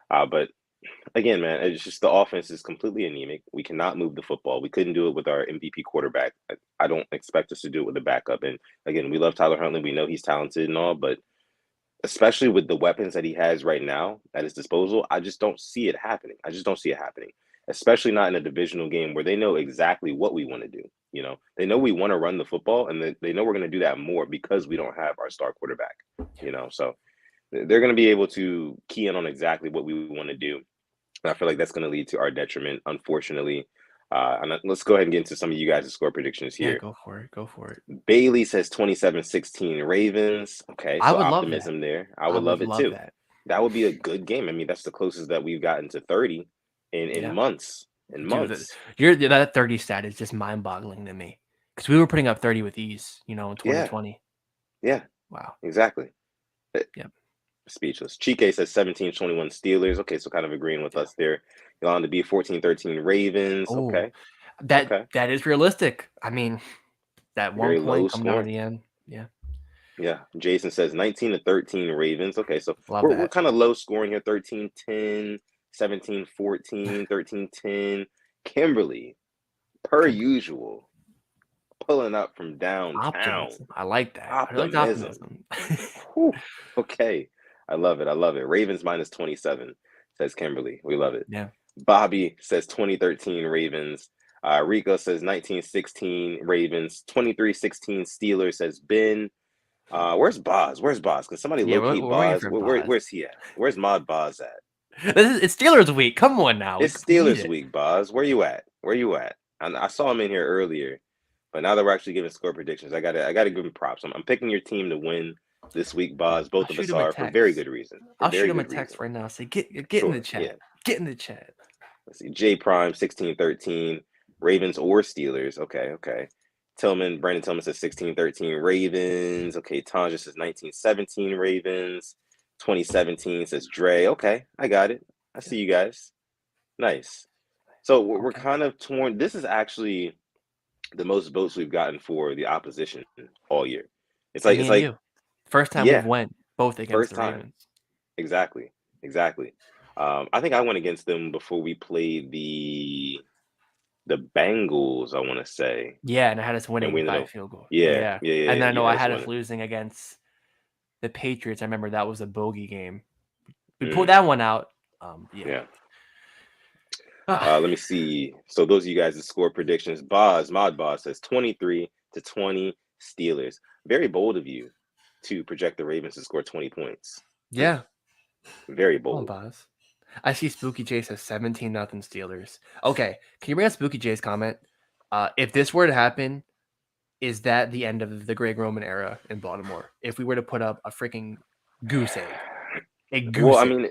S2: But again, man, it's just the offense is completely anemic. We cannot move the football. We couldn't do it with our MVP quarterback. I don't expect us to do it with the backup. And again, we love Tyler Huntley. We know he's talented and all, but especially with the weapons that he has right now at his disposal, I just don't see it happening. I just don't see it happening, especially not in a divisional game where they know exactly what we want to do. You know, they know we want to run the football, and they know we're going to do that more because we don't have our star quarterback. You know, so they're going to be able to key in on exactly what we want to do. And I feel like that's going to lead to our detriment, unfortunately. And let's go ahead and get into some of you guys' score predictions
S1: Yeah,
S2: here.
S1: go for it. Go for it.
S2: Bailey says 27-16 Ravens. Okay,
S1: I
S2: so
S1: would love that.
S2: optimism there. I would love it too.
S1: That.
S2: That would be a good game. I mean, that's the closest that we've gotten to 30 in
S1: Yeah.
S2: months. In
S1: Dude,
S2: months.
S1: that 30 stat is just mind-boggling to me because we were putting up 30 with ease, in 2020.
S2: Yeah.
S1: Wow.
S2: Exactly.
S1: Yep.
S2: Speechless. Chike says 17-21 Steelers. Okay, so kind of agreeing with us there. Yolanda B 14-13 Ravens.
S1: Oh,
S2: Okay.
S1: that is realistic. I mean, that one
S2: Very low
S1: point come down to
S2: scoring.
S1: the end. Yeah.
S2: Yeah. Jason says 19-13 Ravens. Okay, so
S1: Love
S2: we're
S1: that.
S2: kind of low scoring here. 13-10, 17-14, 13-10. Kimberly, per usual, pulling up from downtown.
S1: Optimism. I like that.
S2: Optimism.
S1: I like optimism.
S2: Whew. Okay. I love it. I love it. Ravens minus 27, says Kimberly. We love it.
S1: Yeah.
S2: Bobby says 2013 Ravens. Rico says 1916 Ravens. 23-16 Steelers, says Ben. Where's Boz? Where's Boz? Can somebody locate
S1: we're waiting
S2: Boz?
S1: for Boz.
S2: Where's he at? Where's Mod Boz at?
S1: It's Steelers week. Come on now.
S2: It's
S1: We need
S2: Steelers
S1: it.
S2: week, Boz. Where you at? Where you at? I saw him in here earlier, but now that we're actually giving score predictions, I gotta give him props. I'm picking your team to win this week, Boz. Both
S1: I'll
S2: of us
S1: shoot him a
S2: are for very
S1: text.
S2: good reason.
S1: I'll shoot him a text right now. Say get in
S2: Sure,
S1: the chat.
S2: yeah.
S1: Get in the chat.
S2: Let's see. J Prime 16-13 Ravens or Steelers. Okay. Brandon Tillman says 16-13 Ravens. Okay, Tanja says 19-17 Ravens. 2017 says Dre. Okay, I got it. I see you guys. Nice. So we're kind of torn. This is actually the most votes we've gotten for the opposition all year. It's like
S1: you. First time we've went both against the Ravens.
S2: Exactly. I think I went against them before we played the Bengals, I want to say.
S1: Yeah, and I had us winning by a field goal.
S2: Yeah.
S1: And then I know I had us losing against the Patriots. I remember that was a bogey game. We pulled that one out.
S2: Yeah. Let me see. So those of you guys that score predictions. Mod Boz says 23-20 Steelers. Very bold of you to project the Ravens to score 20 points.
S1: Yeah.
S2: Very bold.
S1: Come on, Boz. I see Spooky J says 17-0 Steelers. Okay. Can you bring up Spooky J's comment? If this were to happen, is that the end of the Greg Roman era in Baltimore? If we were to put up a freaking goose egg.
S2: Well, I mean,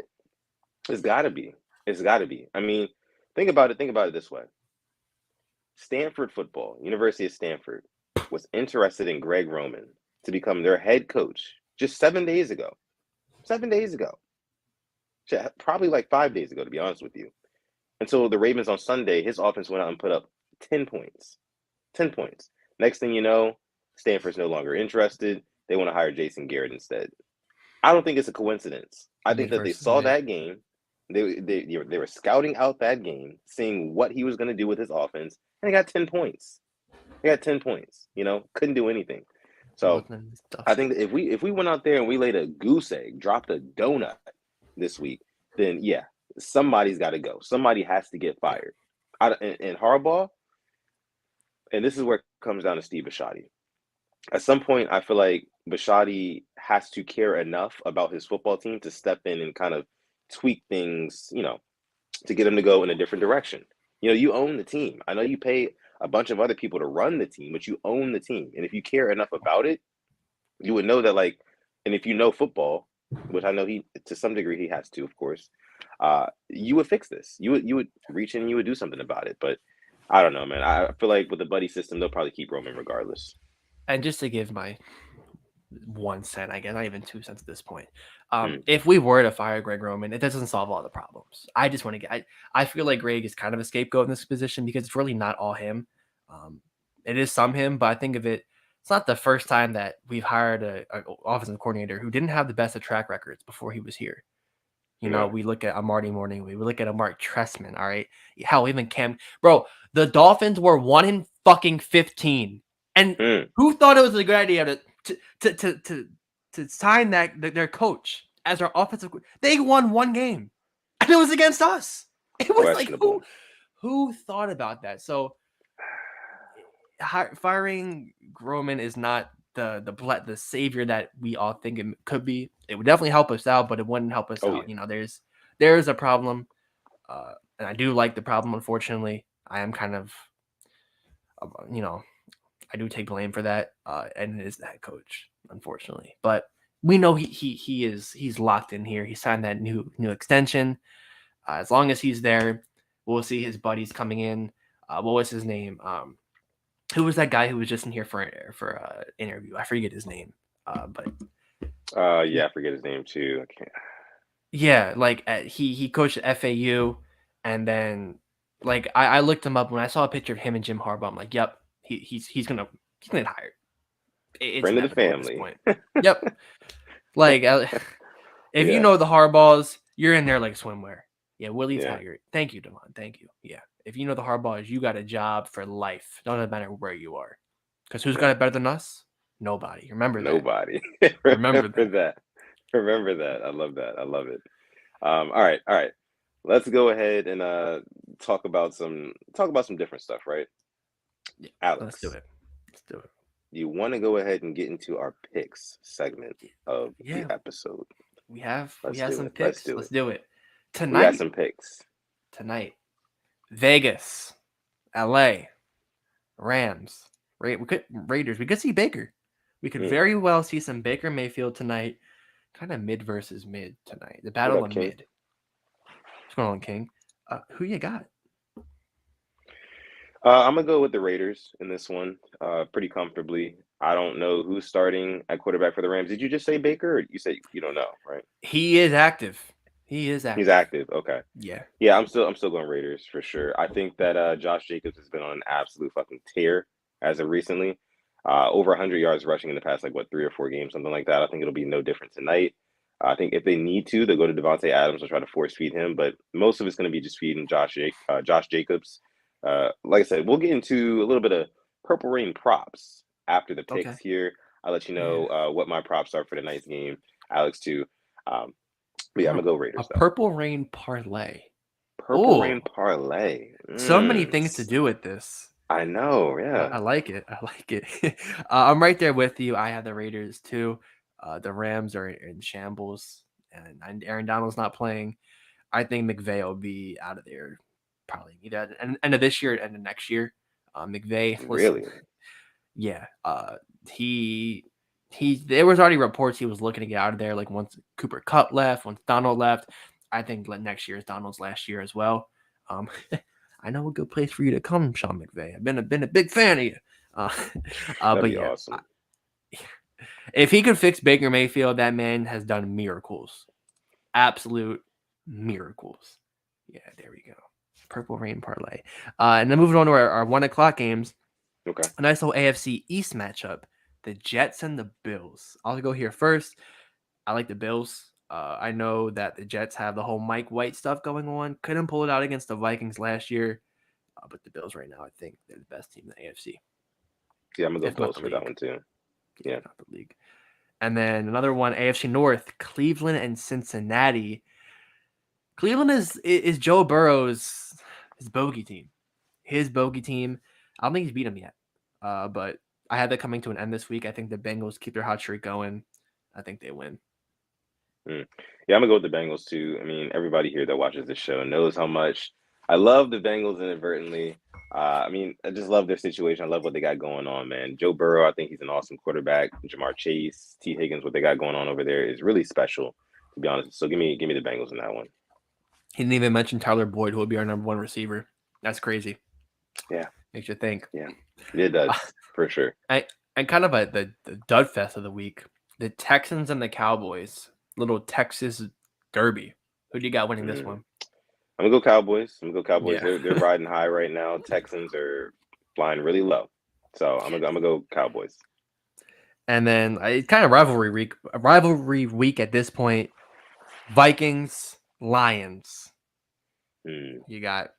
S2: it's got to be. I mean, think about it this way. Stanford football, University of Stanford, was interested in Greg Roman to become their head coach just 7 days ago. 7 days ago. Probably like 5 days ago, to be honest with you. And so the Ravens on Sunday, his offense went out and put up 10 points. 10 points. Next thing you know, Stanford's no longer interested. They want to hire Jason Garrett instead. I don't think it's a coincidence. I think that they saw that game. They were scouting out that game, seeing what he was going to do with his offense, and they got 10 points. Couldn't do anything. So I think that if we went out there and we laid a goose egg, dropped a donut this week, then yeah, somebody's got to go. Somebody has to get fired. And Harbaugh, and this is where it comes down to Steve Bisciotti. At some point, I feel like Bisciotti has to care enough about his football team to step in and kind of tweak things, to get him to go in a different direction. You own the team. I know you pay a bunch of other people to run the team, but you own the team. And if you care enough about it, you would know that, like, and if you know football, which I know he to some degree he has to, of course, you would fix this. You would reach in and you would do something about it. But I don't know, man. I feel like with the buddy system, they'll probably keep Roman regardless.
S1: And just to give my 1 cent, I guess, not even 2 cents at this point.
S2: Mm,
S1: If we were to fire Greg Roman, it doesn't solve all the problems. I just want to get. I feel like Greg is kind of a scapegoat in this position because it's really not all him. Um, it is some him, but I think of it. It's not the first time that we've hired a offensive coordinator who didn't have the best of track records before he was here.
S2: yeah.
S1: We look at a Marty Morning, we look at a Mark Trestman. All right, hell, even Cam, bro. The Dolphins were 1-15, and
S2: Mm,
S1: who thought it was a good idea to sign their coach as our offensive? They won one game, and it was against us. It was like
S2: questionable.
S1: who thought about that? So firing Roman is not the savior that we all think it could be. It would definitely help us out, but it wouldn't help us
S2: Oh yeah.
S1: out. There's a problem, and I do like the problem. Unfortunately, I am kind of, you know, I do take blame for that, and it is the head coach, unfortunately. But we know he's locked in here. He signed that new extension. As long as he's there, we'll see his buddies coming in. What was his name? Who was that guy who was just in here for interview? I forget his name. But
S2: Yeah, I forget his name too. I can't.
S1: yeah, like he coached at FAU, and then like I looked him up when I saw a picture of him and Jim Harbaugh. I'm like, yep, he's gonna get hired. It's
S2: Friend of the
S1: inevitable at this
S2: family.
S1: point. Yep. Like if you
S2: Yeah,
S1: know the Harbaughs, you're in there like swimwear. Yeah, Willie
S2: yeah,
S1: Taggart. Thank you, Devon. Thank you. Yeah. If you know the Harbaughs, you got a job for life. Doesn't matter where you are. Because who's got
S2: yeah.
S1: it better than us? Nobody. Remember that.
S2: Nobody.
S1: Remember
S2: Remember
S1: that.
S2: that. Remember that. I love that. I love it. All right, all right. Let's go ahead and talk about some different stuff, right?
S1: Yeah. Let's do
S2: Alex,
S1: it. Let's do it.
S2: you want to go ahead and get into our picks segment of the
S1: Yeah.
S2: episode?
S1: We have
S2: Let's do
S1: some
S2: it. Let's
S1: picks.
S2: do
S1: Let's
S2: it.
S1: do it.
S2: We got
S1: Tonight.
S2: some picks.
S1: Vegas. LA. Rams. Raiders. We could see Baker. We could
S2: Mm.
S1: very well see some Baker Mayfield tonight. Kind of mid versus mid tonight. The
S2: What
S1: battle
S2: up,
S1: of
S2: King?
S1: mid. What's going on, King? Who you got?
S2: I'm gonna go with the Raiders in this one, pretty comfortably. I don't know who's starting at quarterback for the Rams. Did you just say Baker, or you said you don't know, right?
S1: He is active. He is
S2: He's
S1: active.
S2: active. Okay.
S1: Yeah.
S2: Yeah, I'm still going Raiders for sure. I think that Josh Jacobs has been on an absolute fucking tear as of recently. Over 100 yards rushing in the past, like what, 3 or 4 games, something like that. I think it'll be no different tonight. I think if they need to, they'll go to Devontae Adams and try to force feed him, but most of it's going to be just feeding Josh Jacobs. Like I said, we'll get into a little bit of Purple Rain props after the
S1: Okay.
S2: picks here. I'll let you
S1: Yeah.
S2: know what my props are for tonight's game, Alex, too. But yeah, I'm gonna go
S1: A
S2: Raiders though.
S1: purple rain parlay.
S2: Purple Rain
S1: Oh,
S2: parlay.
S1: so many things to do with this.
S2: I know.
S1: I
S2: Yeah.
S1: like it. I like it. I'm right there with you. I have the Raiders too. The Rams are in shambles, and Aaron Donald's not playing. I think McVay will be out of there probably either at the end of this year or end of next year. McVay, listen,
S2: Really.
S1: yeah, he there was already reports he was looking to get out of there. Like once Cooper Kupp left, once Donald left, I think next year is Donald's last year as well. Um, I know a good place for you to come, Sean McVay. I've been a big fan of you. Uh,
S2: That'd
S1: but
S2: be
S1: yeah,
S2: awesome.
S1: if he could fix Baker Mayfield, that man has done miracles, absolute miracles. Yeah, there we go. Purple Rain parlay. And then moving on to our 1 o'clock games.
S2: Okay.
S1: A nice little AFC East matchup. The Jets and the Bills. I'll go here first. I like the Bills. I know that the Jets have the whole Mike White stuff going on. Couldn't pull it out against the Vikings last year. But the Bills right now, I think they're the best team in the AFC,
S2: Yeah, I'm gonna go
S1: if not
S2: Bills
S1: the
S2: for that
S1: league.
S2: one too.
S1: Yeah,
S2: Yeah.
S1: not the league. And then another one, AFC North, Cleveland and Cincinnati. Cleveland is Joe Burrow's his bogey team. His bogey team. I don't think he's beat him yet. But I had that coming to an end this week. I think the Bengals keep their hot streak going. I think they win.
S2: Mm. Yeah, I'm gonna go with the Bengals too. I mean, everybody here that watches this show knows how much I love the Bengals inadvertently. I mean, I just love their situation. I love what they got going on, man. Joe Burrow, I think he's an awesome quarterback. Jamar Chase, T. Higgins, what they got going on over there is really special, to be honest. So give me the Bengals in that one.
S1: He didn't even mention Tyler Boyd, who will be our number one receiver. That's crazy.
S2: Yeah,
S1: Makes you think.
S2: yeah, it does for sure.
S1: And kind of the dud fest of the week, the Texans and the Cowboys, little Texas derby. Who do you got winning this one?
S2: I'm gonna go Cowboys. I'm gonna go Cowboys.
S1: Yeah.
S2: They're riding high right now. Texans are flying really low, so I'm gonna go Cowboys.
S1: And then it's kind of rivalry week at this point. Vikings, Lions. You got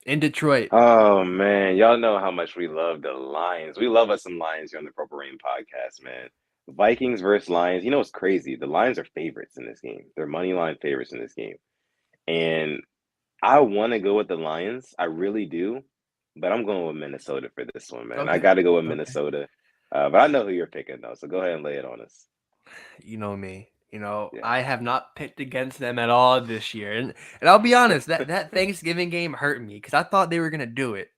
S1: in Detroit.
S2: Oh man, y'all know how much we love the Lions. We love us some Lions here on the Purple Rain podcast, man. Vikings versus Lions. You know what's crazy? The Lions are favorites in this game. They're money line favorites in this game. And I want to go with the Lions. I really do. But I'm going with Minnesota for this one, man. I
S1: Okay.
S2: got to go with Minnesota. But I know who you're picking, though. So go ahead and lay it on us.
S1: You know me. You know,
S2: Yeah.
S1: I have not picked against them at all this year. And I'll be honest, that Thanksgiving game hurt me because I thought they were gonna do it.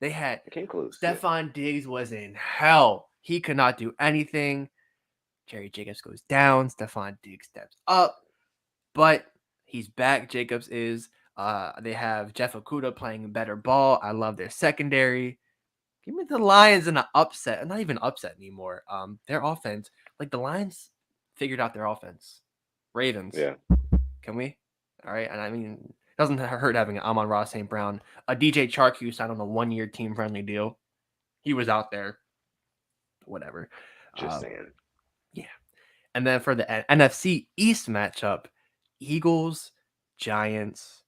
S1: They had
S2: I came close.
S1: Stephon Diggs was in hell. He could not do anything. Jerry Jacobs goes down. Stephon Diggs steps up. But he's back. Jacobs is. They have Jeff Okudah playing better ball. I love their secondary. Give me the Lions in an upset. Not even upset anymore. Their offense, like the Lions figured out their offense. Ravens.
S2: Yeah.
S1: Can we? All right. And I mean, it doesn't hurt having Amon-Ra St. Brown. A DJ Chark who signed on a 1-year team-friendly deal. He was out there. Whatever.
S2: Just saying.
S1: Yeah. And then for the NFC East matchup, Eagles, Giants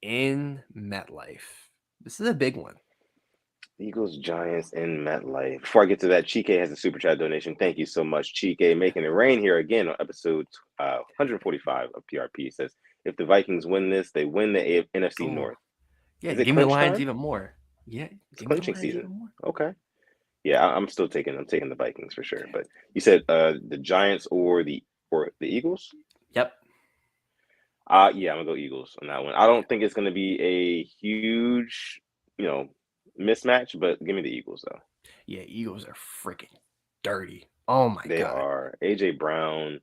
S1: in MetLife. This is a big one.
S2: Eagles, Giants, in MetLife. Before I get to that, Chike has a super chat donation. Thank you so much, Chike. Making it rain here again on episode 145 of PRP. It says, if the Vikings win this, they win the NFC North.
S1: Yeah,
S2: Is it
S1: give me the Lions
S2: time?
S1: even more. Yeah,
S2: it's clinching season. Okay. Yeah, I'm taking the Vikings for sure. But you said the Giants or the Eagles?
S1: Yep.
S2: Yeah, I'm gonna go Eagles on that one. I don't think it's gonna be a huge, mismatch, but give me the Eagles though.
S1: Yeah, Eagles are freaking dirty. Oh my god.
S2: They are. AJ Brown,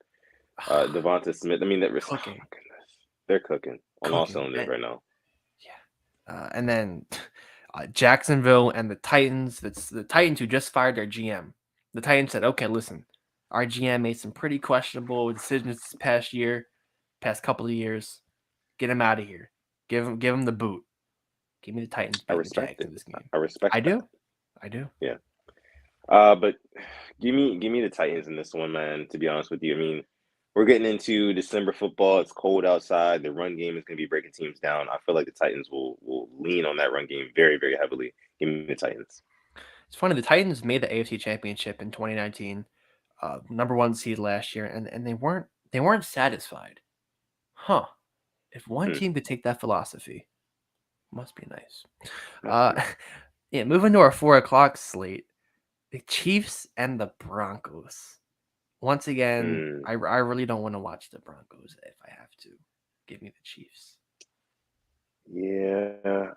S2: Devonta Smith. I mean, they're
S1: cooking.
S2: Oh my goodness. They're cooking on all cylinders right now.
S1: Yeah. And then Jacksonville and the Titans. That's the Titans who just fired their GM. The Titans said, okay, listen, our GM made some pretty questionable decisions this past couple of years. Get him out of here. Give him the boot. Give me the Titans.
S2: I respect it.
S1: This game.
S2: I respect
S1: I
S2: that.
S1: do.
S2: Yeah. But give me the Titans in this one, man. To be honest with you, I mean, we're getting into December football. It's cold outside. The run game is going to be breaking teams down. I feel like the Titans will lean on that run game very, very heavily. Give me the Titans.
S1: It's funny. The Titans made the AFC Championship in 2019, number 1 seed last year, and they weren't satisfied. Huh? If one team could take that philosophy, must be nice. Yeah. Moving to our 4:00 slate, the Chiefs and the Broncos. Once again, I really don't want to watch the Broncos if I have to. Give me the Chiefs.
S2: Yeah.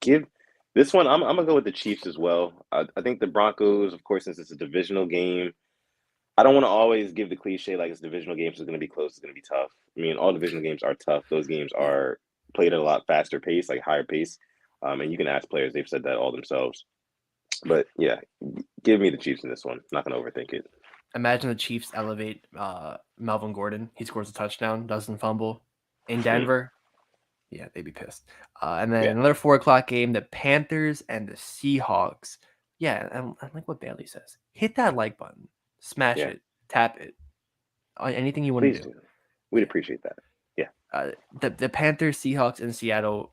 S2: Give this one, I'm going to go with the Chiefs as well. I think the Broncos, of course, since it's a divisional game, I don't want to always give the cliche like it's divisional games, it's going to be close, it's going to be tough. I mean, all divisional games are tough. Those games are played at a lot faster pace, like higher pace. And you can ask players, they've said that all themselves. But yeah, give me the Chiefs in this one. Not going to overthink it.
S1: Imagine the Chiefs elevate Melvin Gordon. He scores a touchdown, doesn't fumble in Denver. Yeah, they'd be pissed. And then another 4:00 game, the Panthers and the Seahawks. Yeah, and like what Bailey says, hit that like button, smash it, tap it, anything you want to do.
S2: We'd appreciate that. Yeah.
S1: The Panthers, Seahawks in Seattle.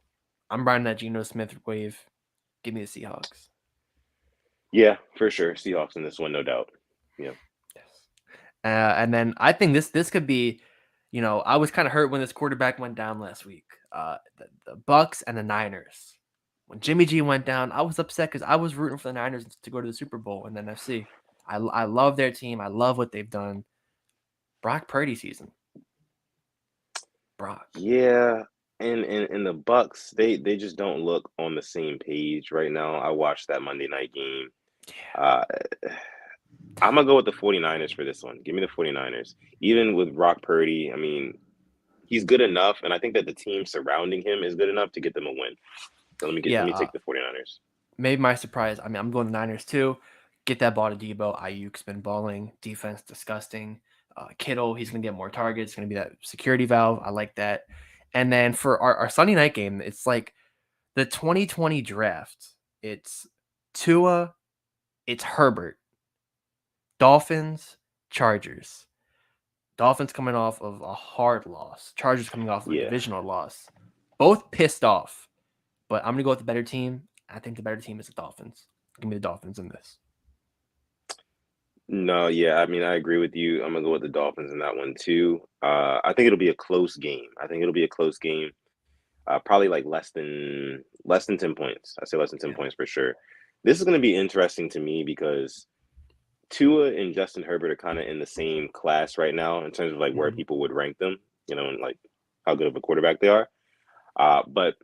S1: I'm riding that Geno Smith wave. Give me the Seahawks.
S2: Yeah, for sure. Seahawks in this one, no doubt. Yeah.
S1: Yes. And then I think this could be, I was kind of hurt when this quarterback went down last week. The Bucks and the Niners. When Jimmy G went down, I was upset because I was rooting for the Niners to go to the Super Bowl in the NFC. I love their team. I love what they've done. Brock Purdy season. Brock.
S2: Yeah. and the Bucks, they just don't look on the same page right now. I watched that Monday night game.
S1: Yeah.
S2: Uh, I'm gonna go with the 49ers for this one. Give me the 49ers. Even with Brock Purdy, I mean, he's good enough, and I think that the team surrounding him is good enough to get them a win. So let
S1: Yeah.
S2: me take the 49ers.
S1: Maybe my surprise. I mean, I'm going to Niners too. Get that ball to Debo. Ayuk's been balling. Defense disgusting. Kittle, he's gonna get more targets. Gonna be that security valve. I like that. And then for our Sunday night game, it's like the 2020 draft. It's Tua. It's Herbert. Dolphins. Chargers. Dolphins coming off of a hard loss. Chargers coming off of a
S2: Yeah.
S1: divisional loss. Both pissed off. But I'm gonna go with the better team. I think the better team is the Dolphins. Give me the Dolphins in this.
S2: No, yeah, I mean, I agree with you. I'm gonna go with the Dolphins in that one too. I think it'll be a close game. I think it'll be a close game. Probably like less than 10 points. I say less than 10
S1: Yeah.
S2: points for sure. This is gonna be interesting to me because Tua and Justin Herbert are kind of in the same class right now in terms of like where
S1: Mhm.
S2: people would rank them, and like how good of a quarterback they are. But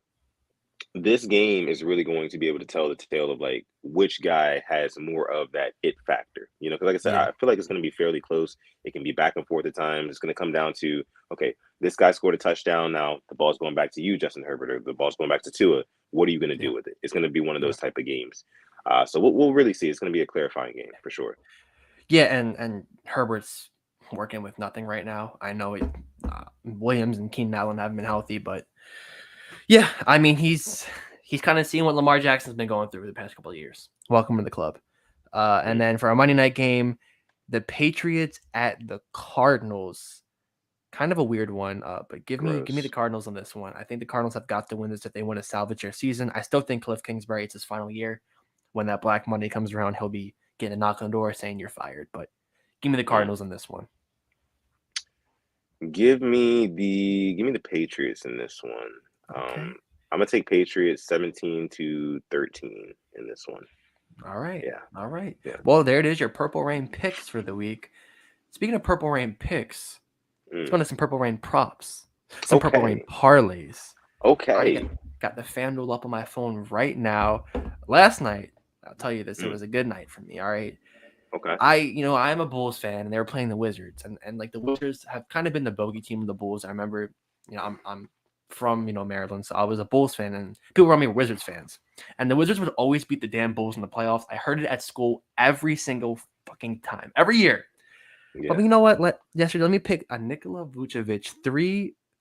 S2: this game is really going to be able to tell the tale of like which guy has more of that it factor. Because like I said,
S1: Yeah.
S2: I feel like it's going to be fairly close. It can be back and forth at times. It's going to come down to, okay, this guy scored a touchdown. Now the ball's going back to you, Justin Herbert, or the ball's going back to Tua. What are you going to
S1: Yeah.
S2: do with it? It's going to be one of
S1: Yeah.
S2: those type of games. So we'll really see. It's going to be a clarifying game for sure.
S1: Yeah. And Herbert's working with nothing right now. I know it. Williams and Keenan Allen haven't been healthy, but yeah, I mean he's kind of seeing what Lamar Jackson's been going through the past couple of years. Welcome to the club. And
S2: Mm,
S1: then for our Monday night game, the Patriots at the Cardinals. Kind of a weird one, but give me the
S2: gross.
S1: Cardinals on this one. I think the Cardinals have got to win this if they want to salvage their season. I still think Cliff Kingsbury, it's his final year. When that Black Monday comes around, he'll be getting a knock on the door saying you're fired. But give me the
S2: Mm.
S1: Cardinals on this one.
S2: Give me the Patriots in this one.
S1: Okay.
S2: I'm gonna take Patriots 17-13 in this one.
S1: All right.
S2: Yeah,
S1: All right.
S2: yeah.
S1: Well, there it is, your Purple Rain picks for the week. Speaking of Purple Rain picks, let's go
S2: Mm.
S1: into some Purple Rain props, some Purple Rain
S2: Okay,
S1: parlays. I already got,
S2: okay.
S1: got the FanDuel up on my phone right now. Last night, I'll tell you this, it
S2: Mm.
S1: was a good night for me. All right.
S2: Okay.
S1: I'm a Bulls fan, and they were playing the Wizards, and like the Wizards have kind of been the bogey team of the Bulls. I remember, I'm from Maryland, so I was a Bulls fan, and people around me were Wizards fans, and the Wizards would always beat the damn Bulls in the playoffs. I heard it at school every single fucking time, every year. But
S2: Yeah.
S1: you know what? Yesterday, let me pick a Nikola Vucevic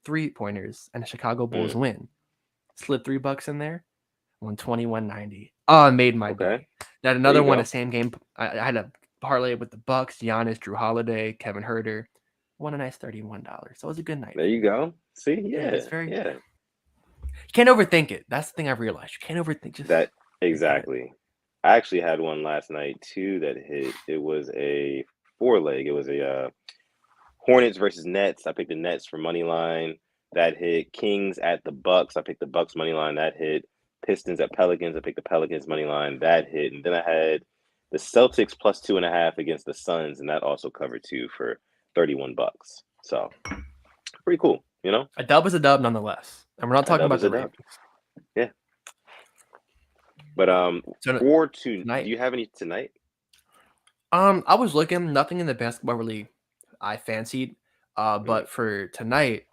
S1: three-pointers and a Chicago Bulls
S2: Mm.
S1: win. Slid $3 in there. Won 21.90. Oh, it made my
S2: Okay.
S1: day. Then
S2: There
S1: another
S2: you
S1: one, a
S2: go.
S1: same game. I had a parlay with the Bucks, Giannis, Drew Holiday, Kevin Herter. Won a nice $31. So it was a good night
S2: There
S1: for
S2: you
S1: me.
S2: go. See,
S1: Yeah,
S2: yeah,
S1: it's very.
S2: yeah.
S1: You can't overthink it. That's the thing I've realized. You can't overthink. Just
S2: That
S1: you're good.
S2: exactly. I actually had one last night too that hit. It was a four leg. It was a Hornets versus Nets. I picked the Nets for money line. That hit. Kings at the Bucks. I picked the Bucks money line. That hit. Pistons at Pelicans. I picked the Pelicans money line. That hit. And then I had the Celtics plus 2.5 against the Suns, and that also covered too for $31. So pretty cool,
S1: A dub is a dub, nonetheless. And we're not
S2: A
S1: talking
S2: dub
S1: about
S2: is
S1: the
S2: a dub.
S1: Ravens
S2: Yeah. But
S1: so
S2: for two, do
S1: tonight.
S2: you have any tonight?
S1: I was looking. Nothing in the basketball really I fancied.
S2: Mm,
S1: But for tonight,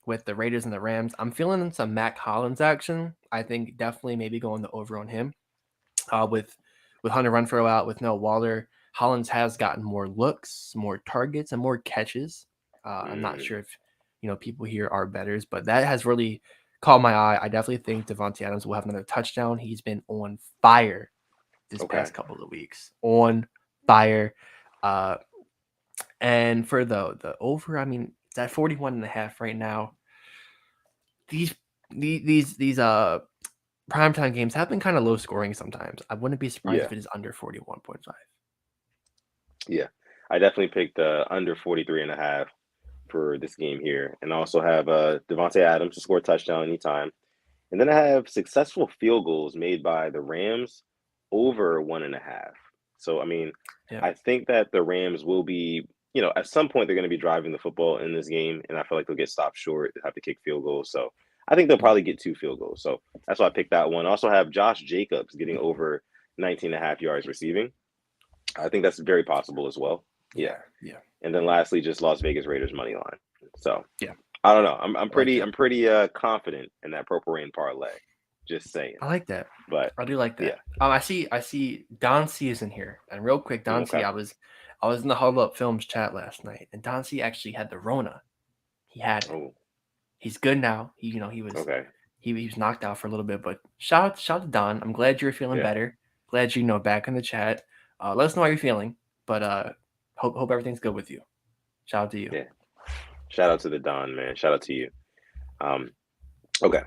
S1: with the Raiders and the Rams, I'm feeling some Mac Hollins action. I think definitely maybe going the over on him. With Hunter Renfrow out, with no Waller, Hollins has gotten more looks, more targets, and more catches. I'm not
S2: mm,
S1: sure if people here are betters, but that has really caught my eye. I definitely think Devontae Adams will have another touchdown. He's been on fire this
S2: okay.
S1: past couple of weeks. On fire. Uh, and for the over, I mean, it's at 41.5 right now. These these primetime games have been kind of low scoring sometimes. I wouldn't be surprised
S2: Yeah,
S1: if it is under 41.5.
S2: yeah. I definitely picked under 43.5 for this game here, and I also have Devontae Adams to score a touchdown anytime. And then I have successful field goals made by the Rams over 1.5. So, I mean,
S1: Yeah.
S2: I think that the Rams will be, at some point they're going to be driving the football in this game, and I feel like they'll get stopped short, have to kick field goals. So I think they'll probably get 2 field goals. So that's why I picked that one. I also have Josh Jacobs getting over 19 and a half yards receiving. I think that's very possible as well. Yeah. And then lastly, just Las Vegas Raiders money line. So
S1: Yeah.
S2: I don't know. I'm
S1: like
S2: pretty confident in that Purple Rain parlay. Just saying.
S1: I like that.
S2: But
S1: I do like that.
S2: yeah.
S1: I see Don C is in here. And real quick, Don C,
S2: Okay.
S1: I was in the Huddle Up Films chat last night, and Don C actually had the Rona. He had it.
S2: Oh,
S1: He's good now. He was
S2: okay.
S1: he was knocked out for a little bit, but shout out to Don. I'm glad you're feeling
S2: Yeah.
S1: better. Glad you back in the chat. Let us know how you're feeling. But hope everything's good with you. Shout out to you.
S2: Yeah. Shout out to the Don, man. Shout out to you. Okay.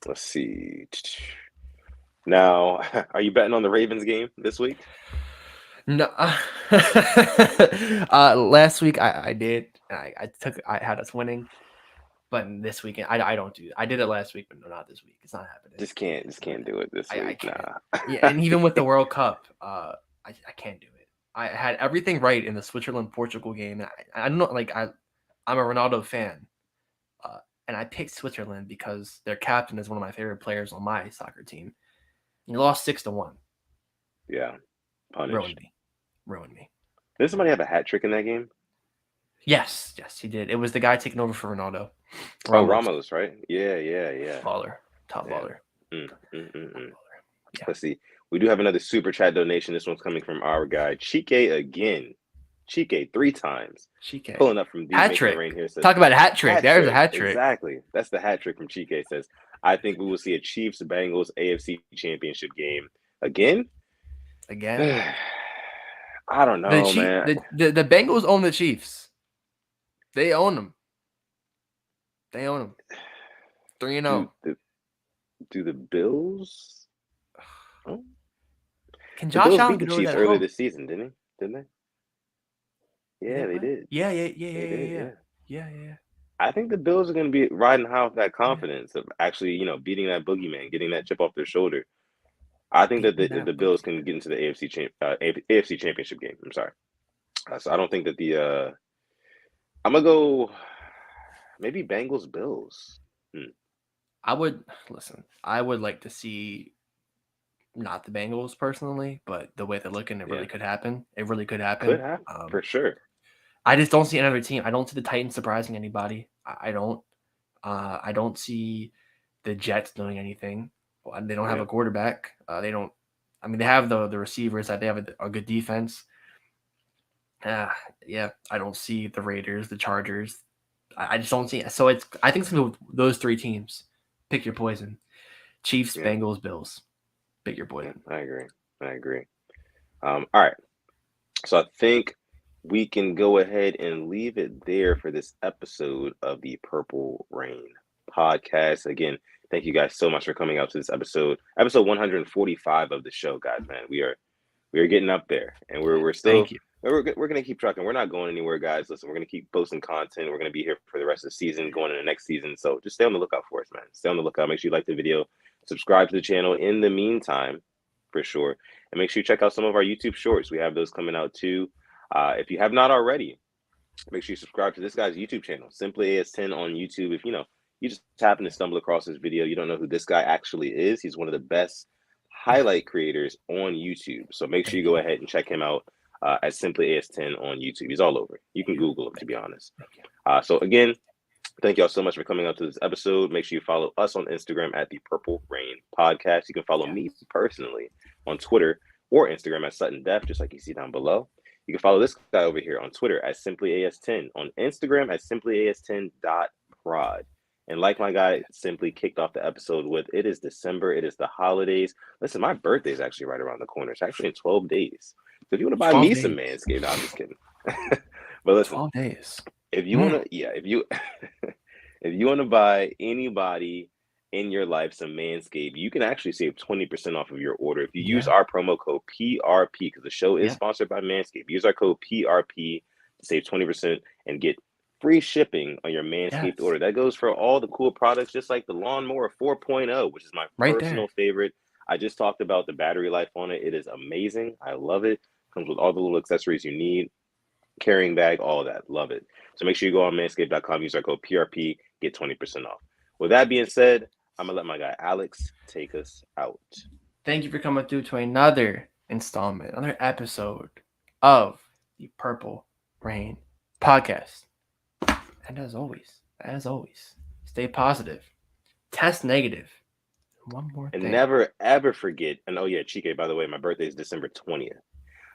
S2: Let's see. Now, are you betting on the Ravens game this week?
S1: No. Last week I did. I had us winning. But this weekend, I don't do it. I did it last week, but no, not this week. It's not happening.
S2: Just can't do it this week.
S1: I can't.
S2: Nah.
S1: Yeah, and even with the World Cup, I can't do it. I had everything right in the Switzerland-Portugal game. And I don't know, like I'm a Ronaldo fan, and I picked Switzerland because their captain is one of my favorite players on my soccer team. He lost 6-1.
S2: Yeah, punished.
S1: Ruined me.
S2: Did somebody have a hat trick in that game?
S1: Yes, he did. It was the guy taking over for Ronaldo.
S2: Ramos, right? Yeah.
S1: Baller, top baller.
S2: Yeah. Let's see. We do have another super chat donation. This one's coming from our guy Chike again. Chike 3 times.
S1: Chike
S2: pulling up from
S1: hat trick.
S2: Rain here. Says,
S1: talk about a hat trick. There's a hat trick.
S2: Exactly. That's the hat trick from Chike. Says, I think we will see a Chiefs Bengals AFC Championship game again. I don't know, man.
S1: The Bengals own the Chiefs. They own them. 3-0.
S2: Do the Bills? Oh.
S1: Can Josh Allen
S2: beat the Chiefs earlier this season, didn't they? Yeah, they did.
S1: Yeah.
S2: I think the Bills are going to be riding high with that confidence of actually, beating that boogeyman, getting that chip off their shoulder. I think that the Bills can get into the AFC Championship game. I'm sorry. So I don't think that I'm going to go maybe Bengals Bills.
S1: I would like to see not the Bengals personally, but the way they're looking, it really could happen. It really could happen.
S2: Could happen, for sure.
S1: I just don't see another team. I don't see the Titans surprising anybody. I don't. I don't see the Jets doing anything. They don't have a quarterback. They don't. I mean, they have the receivers. They have a good defense. I don't see the Raiders, the Chargers. I just don't see it. So I think it's those 3 teams. Pick your poison. Chiefs, Bengals, Bills. Pick your poison.
S2: I agree. All right. So I think we can go ahead and leave it there for this episode of the Purple Rain podcast. Again, thank you guys so much for coming out to this episode 145 of the show, guys. Man, we are getting up there, and we're still.
S1: Thank you.
S2: We're going to keep trucking. We're not going anywhere, guys. Listen, we're going to keep posting content. We're going to be here for the rest of the season, going into the next season. So just stay on the lookout for us, man. Stay on the lookout. Make sure you like the video, subscribe to the channel in the meantime, for sure. And make sure you check out some of our YouTube shorts. We have those coming out too. If you have not already, make sure you subscribe to this guy's YouTube channel, Simply AS10 on YouTube. If you just happen to stumble across this video, you don't know who this guy actually is. He's one of the best highlight creators on YouTube. So make sure you go ahead and check him out. At Simply AS10 on YouTube. He's all over. You can Google him, to be honest. So again, thank y'all so much for coming out to this episode. Make sure you follow us on Instagram at the Purple Rain Podcast. You can follow me personally on Twitter or Instagram at Sutton Def, just like you see down below. You can follow this guy over here on Twitter at Simply AS10, on Instagram at simplyas10.prod. And like my guy Simply kicked off the episode with, it is December. It is the holidays. Listen, my birthday is actually right around the corner. It's actually in 12 days. So if you want to buy me some Manscaped, no, I'm just kidding. But listen,
S1: 12 days.
S2: If you want to, if you want to buy anybody in your life some Manscaped, you can actually save 20% off of your order if you use our promo code PRP, because the show is sponsored by Manscaped. Use our code PRP to save 20% and get free shipping on your Manscaped order. That goes for all the cool products, just like the Lawnmower 4.0, which is my personal favorite. I just talked about the battery life on it. It is amazing. I love it. Comes with all the little accessories you need, carrying bag, all that. Love it. So make sure you go on manscaped.com, use our code PRP, get 20% off. With that being said, I'm gonna let my guy Alex take us out.
S1: Thank you for coming through to another installment, another episode of the Purple Rain podcast. And as always, stay positive, test negative. One more
S2: And
S1: thing.
S2: never ever forget. And oh yeah, Chike, by the way, my birthday is December 20th.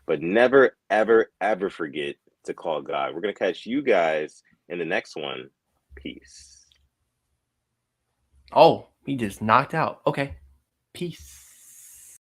S2: But never ever ever forget to call God. We're gonna catch you guys in the next one. Peace.
S1: Oh, he just knocked out. Okay. Peace.